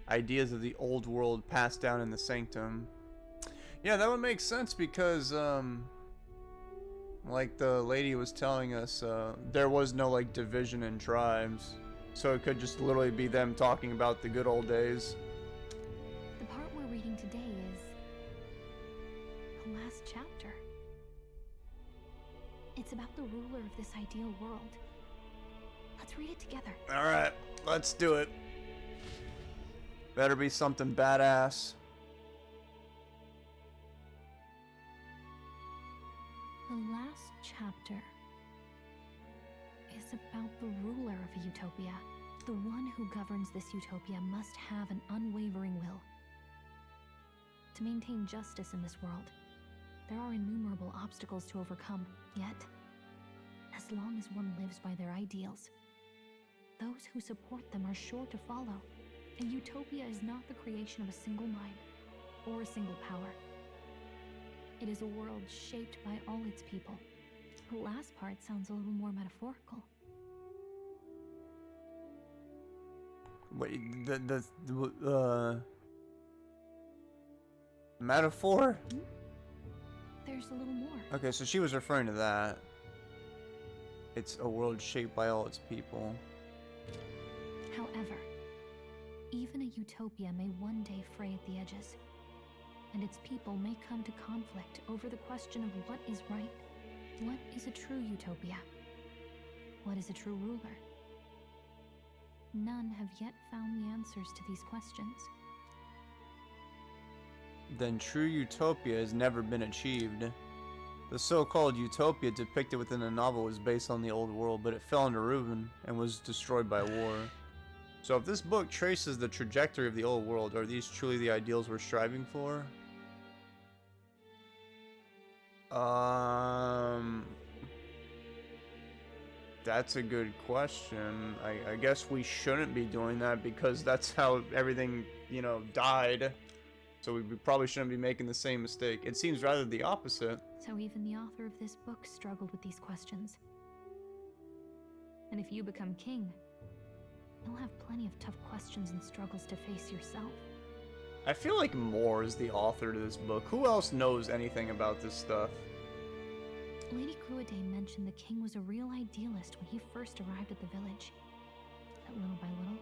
ideas of the old world passed down in the Sanctum. Yeah, that would make sense because, like the lady was telling us, there was no, like, division in tribes. So it could just literally be them talking about the good old days. The part we're reading today is the last chapter. It's about the ruler of this ideal world. Let's read it together. Alright, let's do it. Better be something badass. The last chapter is about the ruler of a utopia. The one who governs this utopia must have an unwavering will. To maintain justice in this world, there are innumerable obstacles to overcome. Yet, as long as one lives by their ideals, those who support them are sure to follow. A utopia is not the creation of a single mind or a single power. It is a world shaped by all its people. The last part sounds a little more metaphorical. Wait, metaphor? There's a little more. Okay, so she was referring to that. It's a world shaped by all its people. However, even a utopia may one day fray at the edges, and its people may come to conflict over the question of what is right. What is a true utopia? What is a true ruler? None have yet found the answers to these questions. Then true utopia has never been achieved. The so-called utopia depicted within the novel was based on the old world, but it fell into ruin and was destroyed by war. So if this book traces the trajectory of the old world, are these truly the ideals we're striving for? That's a good question. I guess we shouldn't be doing that because that's how everything, you know, died. So we probably shouldn't be making the same mistake. It seems rather the opposite. So even the author of this book struggled with these questions. And if you become king, you'll have plenty of tough questions and struggles to face yourself. I feel like Moore is the author to this book. Who else knows anything about this stuff? Lady Cruaday mentioned the king was a real idealist when he first arrived at the village. But little by little,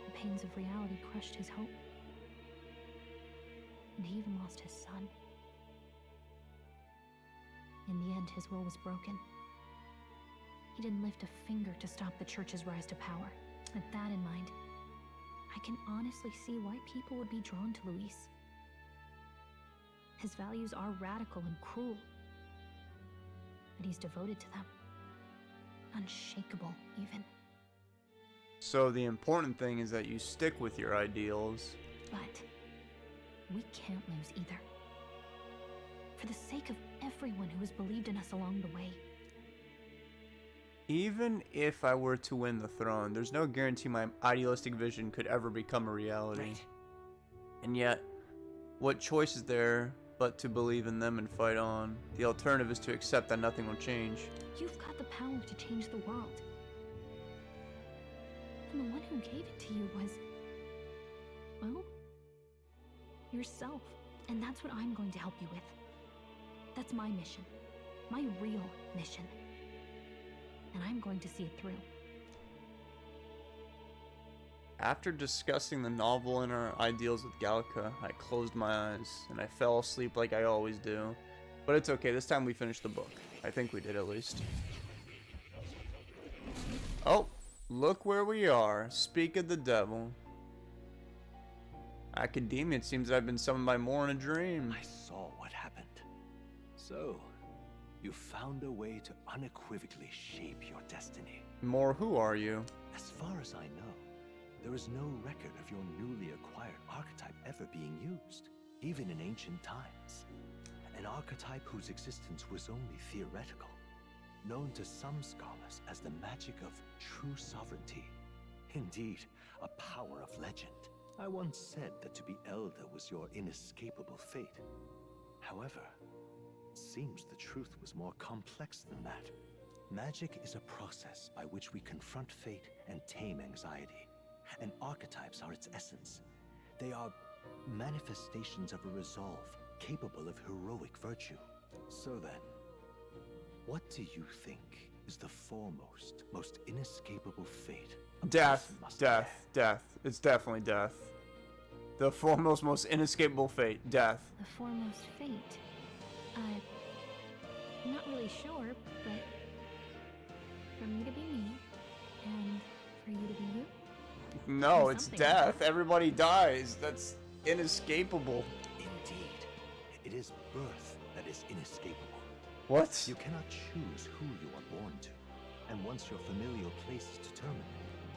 the pains of reality crushed his hope. And he even lost his son. In the end, his will was broken. He didn't lift a finger to stop the church's rise to power. With that in mind, I can honestly see why people would be drawn to Luis. His values are radical and cruel, but he's devoted to them. Unshakable, even. So the important thing is that you stick with your ideals. But we can't lose either. For the sake of everyone who has believed in us along the way. Even if I were to win the throne, there's no guarantee my idealistic vision could ever become a reality. Right. And yet, what choice is there but to believe in them and fight on? The alternative is to accept that nothing will change. You've got the power to change the world. And the one who gave it to you was, well, yourself. And that's what I'm going to help you with. That's my mission. My real mission. And I'm going to see it through. After discussing the novel and our ideals with Gallica, I closed my eyes and I fell asleep like I always do. But it's okay, this time we finished the book. I think we did at least. Oh, look where we are. Speak of the devil. Academia, it seems I've been summoned by Moore in a dream. I saw what happened. So, you found a way to unequivocally shape your destiny. Moore, who are you? As far as I know, there is no record of your newly acquired archetype ever being used, even in ancient times. An archetype whose existence was only theoretical, known to some scholars as the magic of true sovereignty. Indeed, a power of legend. I once said that to be elder was your inescapable fate. However, it seems the truth was more complex than that. Magic is a process by which we confront fate and tame anxiety, and archetypes are its essence. They are manifestations of a resolve capable of heroic virtue. So then, what do you think is the foremost, most inescapable fate? Death, death, death. It's definitely death. The foremost, most inescapable fate, death. The foremost fate? I'm not really sure, but for me to be me, and for you to be you? No, it's death. Everybody dies. That's inescapable. Indeed. It is birth that is inescapable. What? You cannot choose who you are born to. And once your familial place is determined,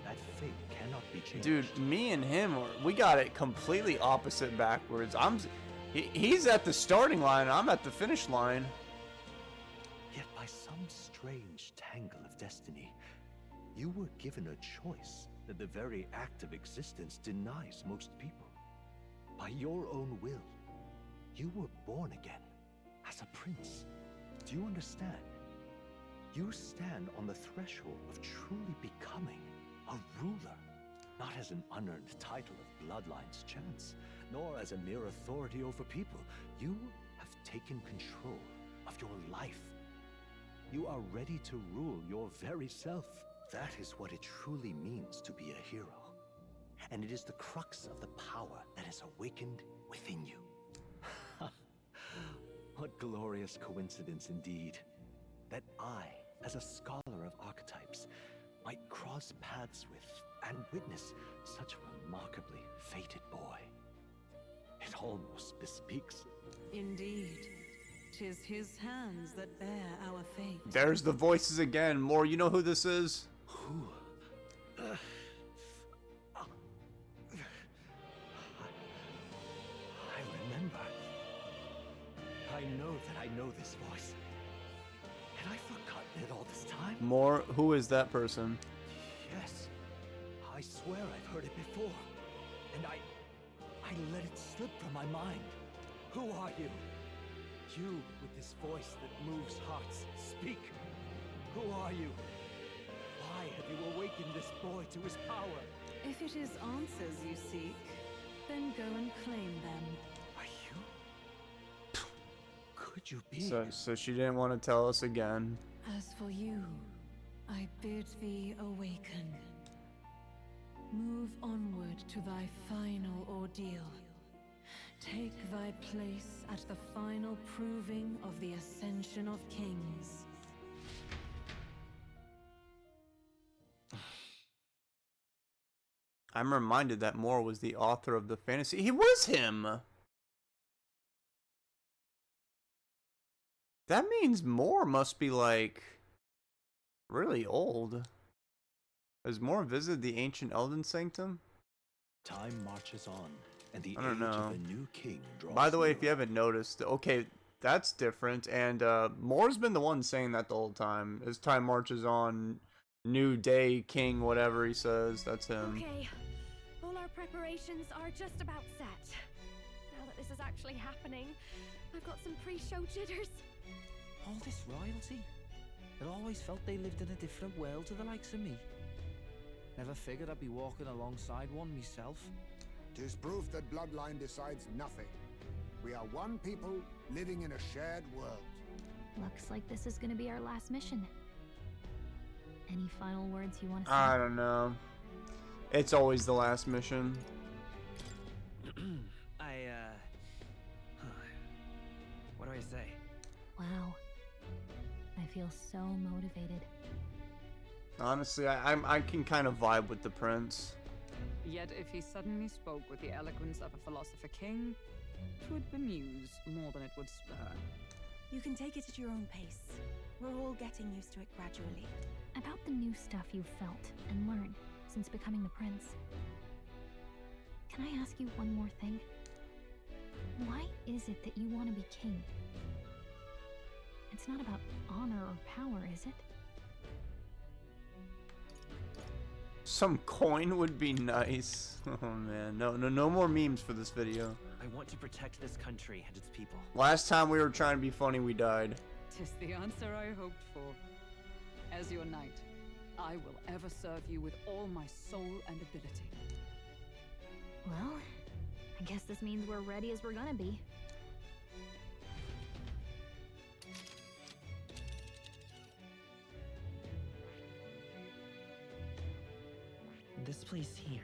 that fate cannot be changed. Dude, me and him, we got it completely opposite backwards. He's at the starting line, I'm at the finish line. Yet by some strange tangle of destiny, you were given a choice that the very act of existence denies most people. By your own will, you were born again as a prince. Do you understand? You stand on the threshold of truly becoming a ruler, not as an unearned title of bloodline's chance, nor as a mere authority over people. You have taken control of your life. You are ready to rule your very self. That is what it truly means to be a hero. And it is the crux of the power that is awakened within you. What glorious coincidence indeed, that I, as a scholar of archetypes, might cross paths with and witness such a remarkably fated boy. It almost bespeaks. Indeed. 'Tis his hands that bear our fate. There's the voices again. More, you know who this is? Who? I remember. I know that I know this voice. Had I forgotten it all this time? More, who is that person? Yes. I swear I've heard it before. And I let it slip from my mind. Who are you? You with this voice that moves hearts. Speak. Who are you? Why have you awakened this boy to his power? If it is answers you seek, then go and claim them. Are you? Could you be? So she didn't want to tell us again. As for you, I bid thee awaken. Move onward to thy final ordeal. Take thy place at the final proving of the ascension of kings. I'm reminded that Moore was the author of the fantasy. He was him! That means Moore must be like really old. Has Moore visited the ancient Elden Sanctum? Time marches on, and the I don't age know. of a new king draws By the way, near. if you haven't noticed, okay, that's different. And Moore's been the one saying that the whole time. As time marches on, new day, king, whatever he says, that's him. Okay, all our preparations are just about set. Now that this is actually happening, I've got some pre-show jitters. All this royalty? I always felt they lived in a different world to the likes of me. Never figured I'd be walking alongside one myself. 'Tis proof that bloodline decides nothing. We are one people living in a shared world. Looks like this is gonna be our last mission. Any final words you want to say? I don't know. It's always the last mission. What do I say? Wow. I feel so motivated. Honestly, I can kind of vibe with the prince. Yet if he suddenly spoke with the eloquence of a philosopher king, 'twould bemuse more than it would spur. You can take it at your own pace. We're all getting used to it gradually. About the new stuff you've felt and learned since becoming the prince. Can I ask you one more thing? Why is it that you want to be king? It's not about honor or power, is it? Some coin would be nice. Oh man, no more memes for this video. I want to protect this country and its people. Last time we were trying to be funny, we died. 'Tis the answer I hoped for. As your knight, I will ever serve you with all my soul and ability. Well, I guess this means we're ready as we're gonna be. This place here.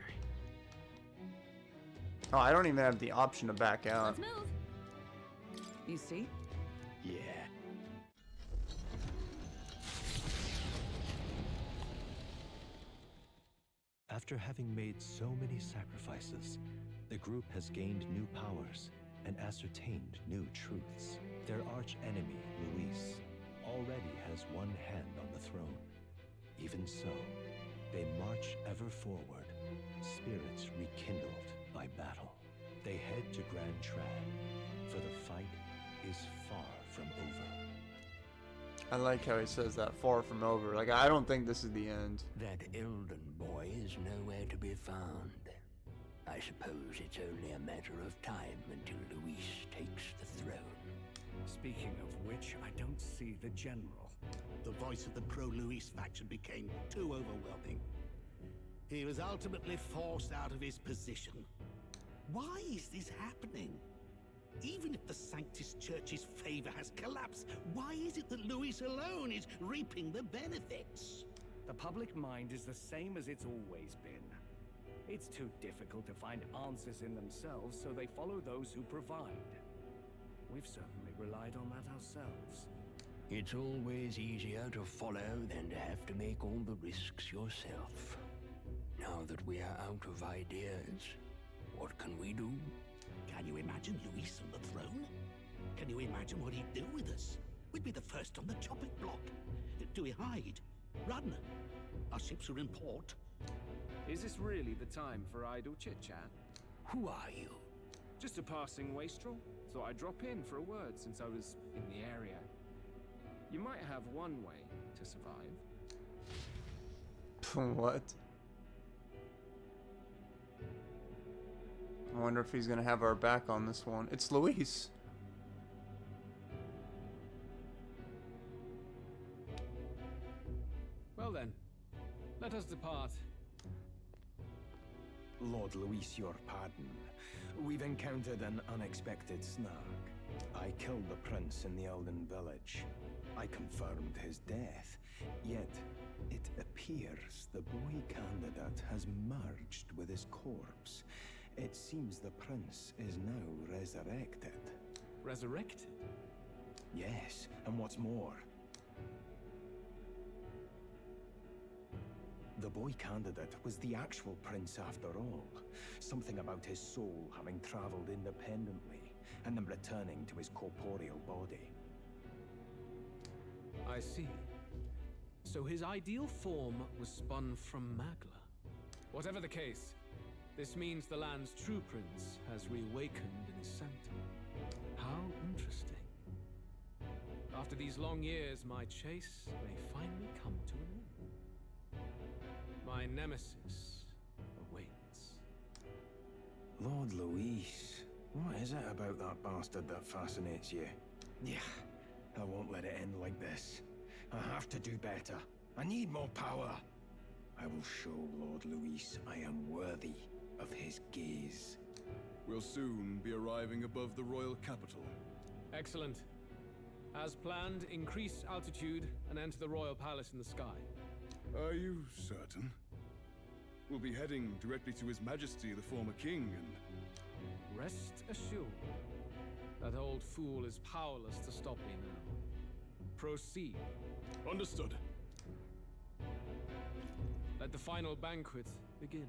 Oh, I don't even have the option to back out. Let's move. You see? Yeah. After having made so many sacrifices, the group has gained new powers and ascertained new truths. Their arch-enemy, Luis, already has one hand on the throne. Even so, they march ever forward, spirits rekindled by battle. They head to Grand Trad, for the fight is far from over. I like how he says that, far from over. Like, I don't think this is the end. That Elden boy is nowhere to be found. I suppose it's only a matter of time until Luis takes the throne. Speaking of which, I don't see the general. The voice of the pro-Luis faction became too overwhelming. He was ultimately forced out of his position. Why is this happening? Even if the Sanctus Church's favor has collapsed, why is it that Luis alone is reaping the benefits? The public mind is the same as it's always been. It's too difficult to find answers in themselves, so they follow those who provide. We've certainly relied on that ourselves. It's always easier to follow than to have to make all the risks yourself. Now that we are out of ideas, what can we do? Can you imagine Luis on the throne? Can you imagine what he'd do with us? We'd be the first on the chopping block. Do we hide? Run? Our ships are in port. Is this really the time for idle chit-chat? Who are you? Just a passing wastrel. Thought I'd drop in for a word since I was in the area. You might have one way to survive. What? I wonder if he's gonna have our back on this one. It's Luis. Well then, let us depart. Lord Luis, your pardon. We've encountered an unexpected snag. I killed the prince in the Elden village. I confirmed his death. Yet, it appears the boy candidate has merged with his corpse. It seems the prince is now resurrected. Resurrected? Yes, and what's more, the boy candidate was the actual prince after all. Something about his soul having traveled independently and then returning to his corporeal body. I see. So his ideal form was spun from Magla. Whatever the case, this means the land's true prince has reawakened in his sanctum. How interesting. After these long years, my chase may finally come to an end. My nemesis awaits. Lord Luis, what is it about that bastard that fascinates you? Yeah, I won't let it end like this. I have to do better. I need more power. I will show Lord Luis I am worthy of his gaze. We'll soon be arriving above the royal capital. Excellent. As planned, increase altitude and enter the royal palace in the sky. Are you certain? We'll be heading directly to His Majesty, the former king, and... Rest assured, that old fool is powerless to stop me now. Proceed. Understood. Let the final banquet begin.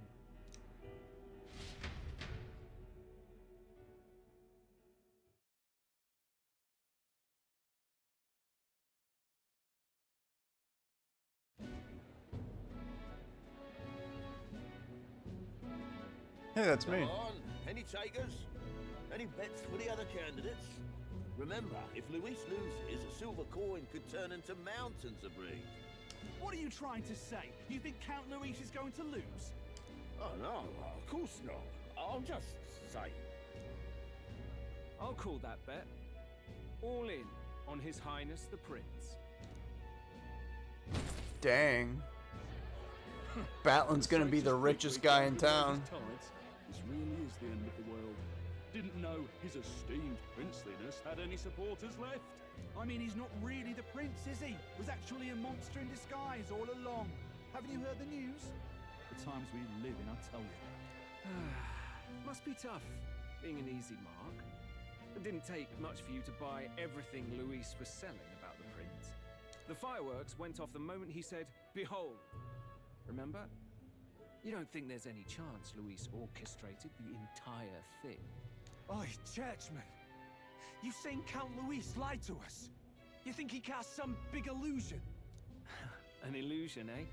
Hey, that's me. Come on, any takers? Any bets for the other candidates? Remember, if Luis loses, a silver coin could turn into mountains of breed. What are you trying to say? You think Count Luis is going to lose? Oh no, of course not. I'm just saying. I'll call that bet. All in on His Highness the Prince. Dang. Batlin's gonna be the richest guy in town. This really is the end of the world. Didn't know his esteemed princeliness had any supporters left. I mean, he's not really the prince, is he? Was actually a monster in disguise all along. Haven't you heard the news? The times we live in, I tell you. Must be tough, being an easy mark. It didn't take much for you to buy everything Luis was selling about the prince. The fireworks went off the moment he said, "Behold." Remember? You don't think there's any chance Luis orchestrated the entire thing? Oi, churchman! You saying Count Luis lied to us? You think he cast some big illusion? An illusion, eh?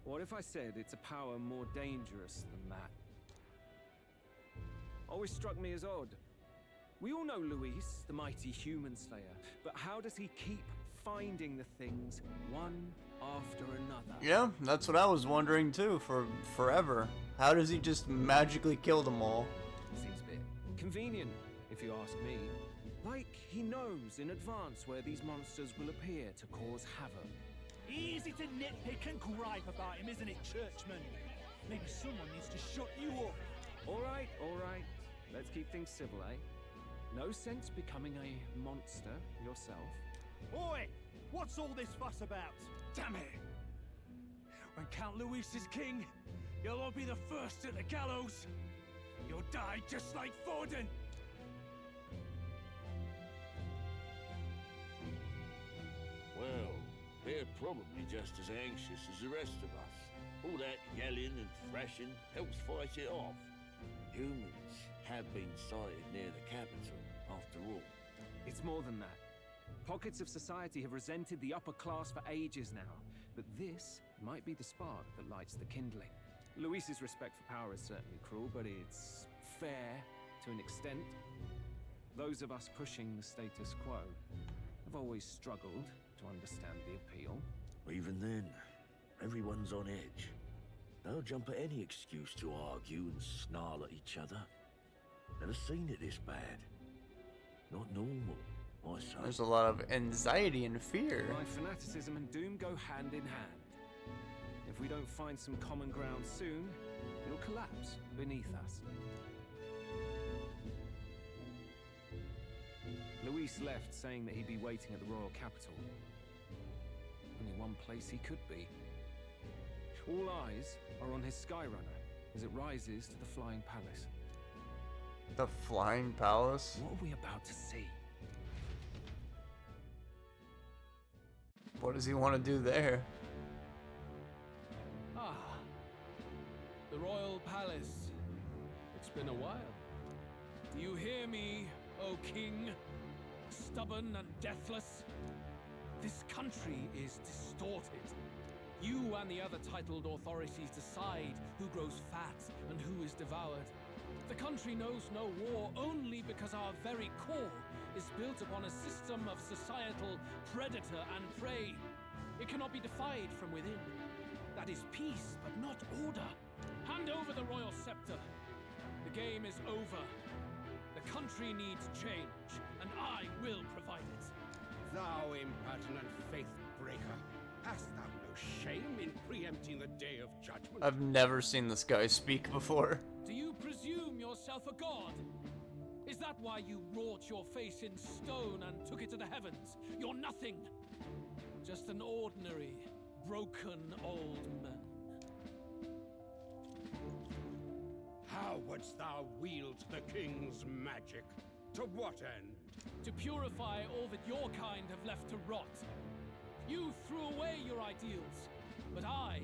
What if I said it's a power more dangerous than that? Always struck me as odd. We all know Luis, the mighty human slayer, but how does he keep finding the things one after another? Yeah, that's what I was wondering too for forever. How does he just magically kill them all? Seems a bit convenient, if you ask me. Like he knows in advance where these monsters will appear to cause havoc. Easy to nitpick and gripe about him, isn't it, churchman? Maybe someone needs to shut you up. All right. Let's keep things civil, eh? No sense becoming a monster yourself. Oi! What's all this fuss about? Damn it! When Count Luis is king, you'll all be the first at the gallows. You'll die just like Forden. Well, they're probably just as anxious as the rest of us. All that yelling and thrashing helps fight it off. Humans have been sighted near the capital, after all. It's more than that. Pockets of society have resented the upper class for ages now, but this might be the spark that lights the kindling. Luis's respect for power is certainly cruel, but it's fair to an extent. Those of us pushing the status quo have always struggled to understand the appeal. Even then, everyone's on edge. They'll jump at any excuse to argue and snarl at each other. Never seen it this bad. Not normal, my son. There's a lot of anxiety and fear. My fanaticism and doom go hand in hand. If we don't find some common ground soon, it'll collapse beneath us. Luis left saying that he'd be waiting at the royal capital. Only one place he could be. All eyes are on his Skyrunner as it rises to the Flying Palace. The Flying Palace? What are we about to see? What does he want to do there? Ah, the royal palace. It's been a while. Do you hear me, O king? Stubborn and deathless? This country is distorted. You and the other titled authorities decide who grows fat and who is devoured. The country knows no war only because our very core is built upon a system of societal predator and prey. It cannot be defied from within. That is peace, but not order. Hand over the royal scepter. The game is over. The country needs change, and I will provide it. Thou impertinent faith breaker, hast thou no shame in preempting the day of judgment? I've never seen this guy speak before. Do you presume yourself a god? Is that why you wrought your face in stone and took it to the heavens? You're nothing. Just an ordinary, broken old man. How wouldst thou wield the king's magic? To what end? To purify all that your kind have left to rot. You threw away your ideals, but I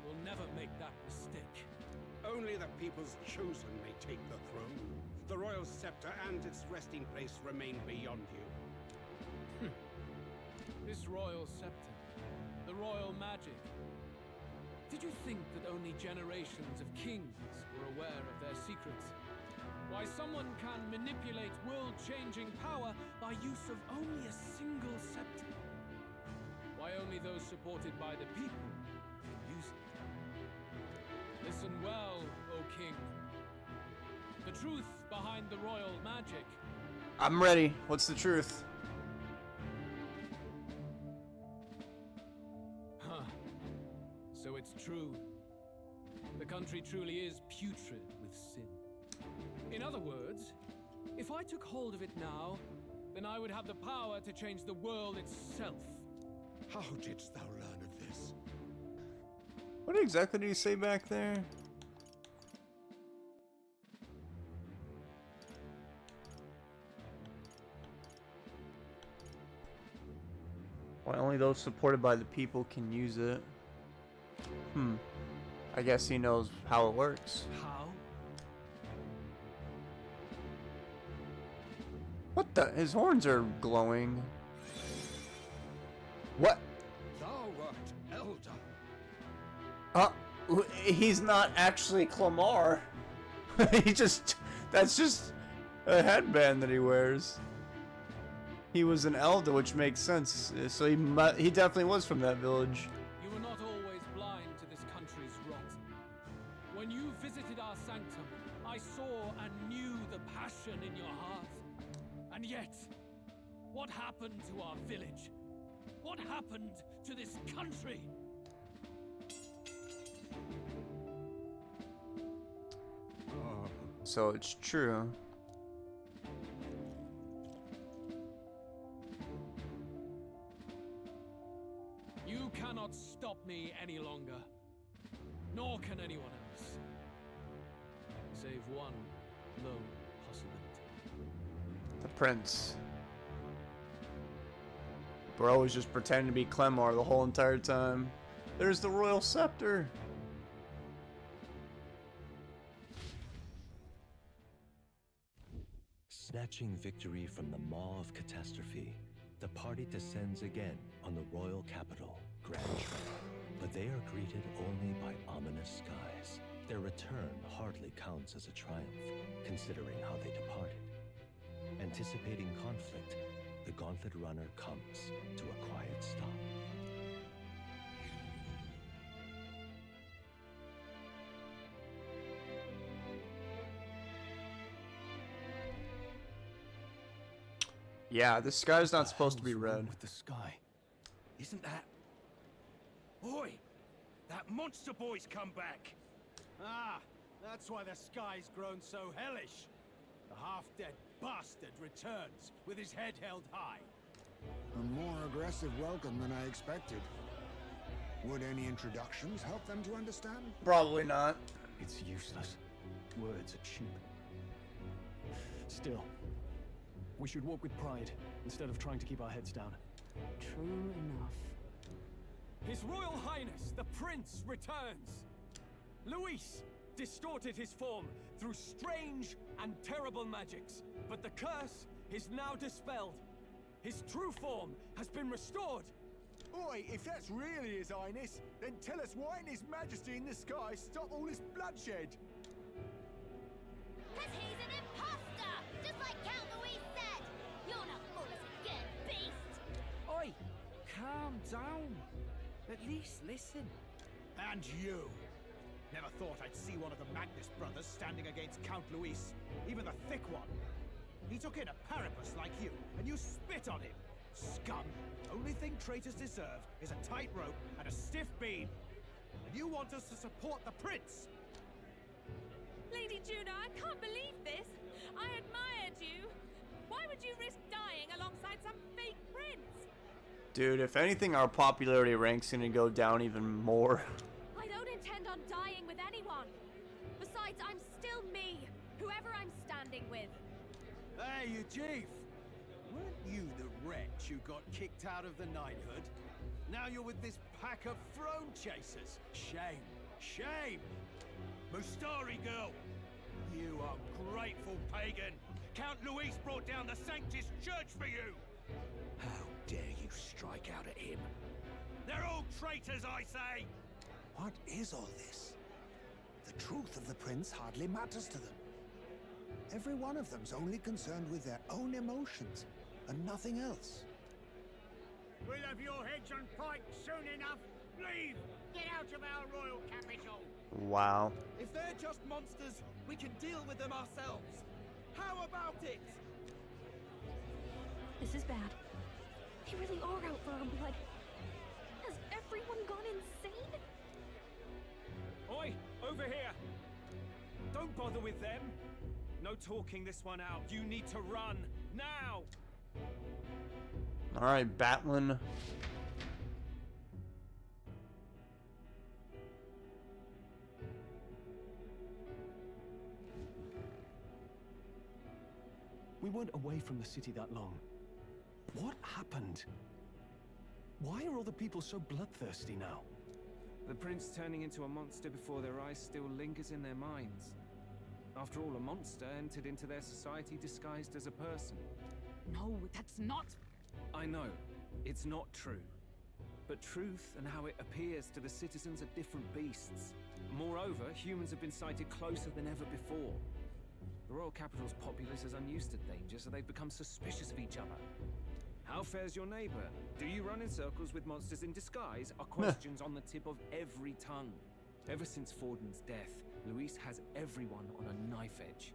will never make that mistake. Only the people's chosen may take the throne. The royal scepter and its resting place remain beyond you. This royal scepter, the royal magic. Did you think that only generations of kings were aware of their secrets? Why someone can manipulate world-changing power by use of only a single scepter? Why only those supported by the people can use it? Listen well, O king. The truth behind the royal magic I'm ready. What's the truth? Huh. So it's true. The country truly is putrid with sin. In other words, if I took hold of it now, then I would have the power to change the world itself. How didst thou learn of this? What exactly did he say back there? Why only those supported by the people can use it? I guess he knows how it works. How? What the? His horns are glowing. What? Thou art elder. He's not actually Clamar. That's just a headband that he wears. He was an elder, which makes sense. So he definitely was from that village. You were not always blind to this country's rot. When you visited our sanctum, I saw and knew the passion in your heart. And yet, what happened to our village? What happened to this country? So it's true. You cannot stop me any longer. Nor can anyone else. Save one lone possibility. The prince. Bro was just pretending to be Clemar the whole entire time. There's the royal scepter. Snatching victory from the maw of catastrophe, the party descends again on the royal capital, Grand Trek. But they are greeted only by ominous skies. Their return hardly counts as a triumph, considering how they departed. Anticipating conflict, the Gauntlet Runner comes to a quiet stop. Yeah, the sky's not supposed to be red. With the sky. Isn't that... Oi! That monster boy's come back! Ah, that's why the sky's grown so hellish. The half-dead bastard returns with his head held high. A more aggressive welcome than I expected. Would any introductions help them to understand? Probably not. It's useless. Words are cheap. Still, we should walk with pride instead of trying to keep our heads down. True enough. His Royal Highness, the Prince, returns! Luis distorted his form through strange and terrible magics, but the curse is now dispelled. His true form has been restored! Oi, if that's really His Highness, then tell us why in His Majesty in the sky stop all this bloodshed? Cause he's an imposter! Just like Count Luis said! You're not fool us again, beast! Oi, calm down. At least listen. And you! Never thought I'd see one of the Magnus brothers standing against Count Luis, even the thick one. He took in a Paripus like you, and you spit on him. Scum! Only thing traitors deserve is a tight rope and a stiff beam. And you want us to support the prince? Lady Juno, I can't believe this! I admired you! Why would you risk dying alongside some fake prince? Dude, if anything, our popularity rank's gonna go down even more. I don't intend on dying with anyone. Besides, I'm still me, whoever I'm standing with. Hey, you chief! Weren't you the wretch who got kicked out of the knighthood? Now you're with this pack of throne chasers. Shame. Shame! Mustari girl! You ungrateful pagan! Count Luis brought down the Sanctus Church for you! How dare you strike out at him? They're all traitors, I say! What is all this? The truth of the prince hardly matters to them. Every one of them's only concerned with their own emotions and nothing else. We'll have your heads on pike soon enough. Leave! Get out of our royal capital! Wow. If they're just monsters, we can deal with them ourselves. How about it? This is bad. They really are out for our blood. Has everyone gone insane? Oi, over here! Don't bother with them. No talking this one out. You need to run now. All right, Batlin. We weren't away from the city that long. What happened? Why are all the people so bloodthirsty now? The prince turning into a monster before their eyes still lingers in their minds. After all, a monster entered into their society disguised as a person. No, that's not... I know, it's not true. But truth and how it appears to the citizens are different beasts. Moreover, humans have been sighted closer than ever before. The royal capital's populace is unused to danger, so they've become suspicious of each other. How fares your neighbor? Do you run in circles with monsters in disguise? Are questions on the tip of every tongue. Ever since Forden's death, Luis has everyone on a knife edge.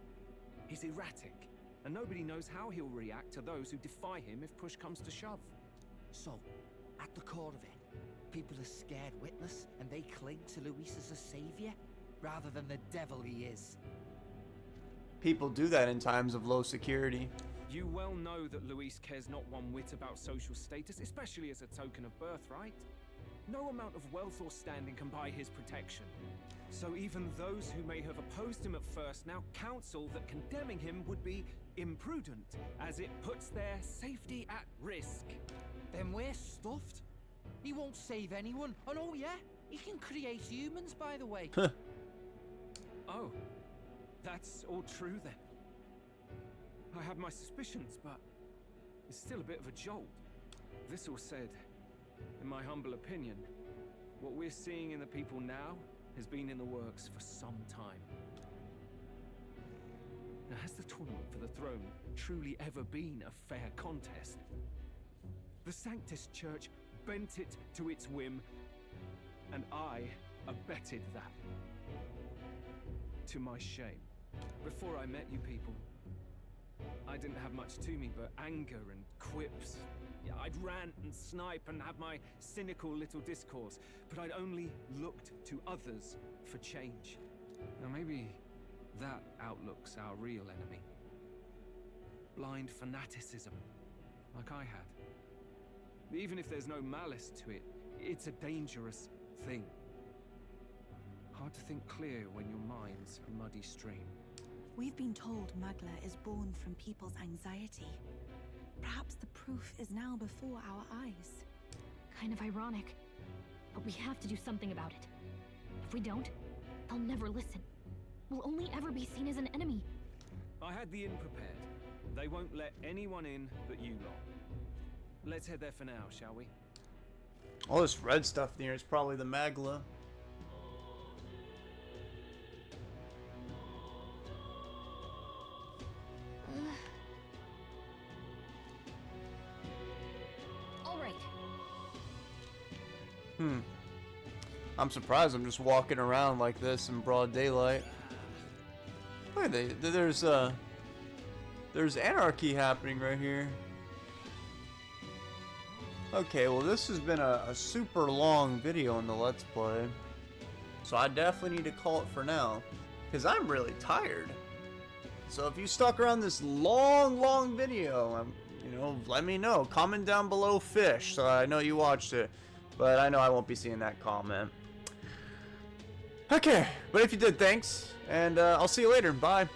He's erratic, and nobody knows how he'll react to those who defy him if push comes to shove. So, at the core of it, people are scared witless, and they cling to Luis as a savior, rather than the devil he is. People do that in times of low security. You well know that Luis cares not one whit about social status, especially as a token of birthright. No amount of wealth or standing can buy his protection. So even those who may have opposed him at first now counsel that condemning him would be imprudent, as it puts their safety at risk. Then we're stuffed. He won't save anyone. And oh yeah, he can create humans, by the way. Oh, that's all true then. I had my suspicions, but it's still a bit of a jolt. This all said, in my humble opinion, what we're seeing in the people now has been in the works for some time. Now, has the tournament for the throne truly ever been a fair contest? The Sanctus Church bent it to its whim, and I abetted that. To my shame. Before I met you people, I didn't have much to me but anger and quips. Yeah, I'd rant and snipe and have my cynical little discourse, but I'd only looked to others for change. Now maybe that outlook's our real enemy. Blind fanaticism, like I had. Even if there's no malice to it, it's a dangerous thing. Hard to think clear when your mind's a muddy stream. We've been told Magla is born from people's anxiety. Perhaps the proof is now before our eyes. Kind of ironic, but we have to do something about it. If we don't, they'll never listen. We'll only ever be seen as an enemy. I had the inn prepared. They won't let anyone in but you lot. Let's head there for now, shall we? All this red stuff near is probably the Magla. I'm surprised I'm just walking around like this in broad daylight. Look at there's anarchy happening right here. Okay, well this has been a super long video in the Let's Play. So I definitely need to call it for now, because I'm really tired. So if you stuck around this long video, you know, let me know. Comment down below fish so I know you watched it. But I know I won't be seeing that comment. Okay, but if you did, thanks. And I'll see you later. Bye.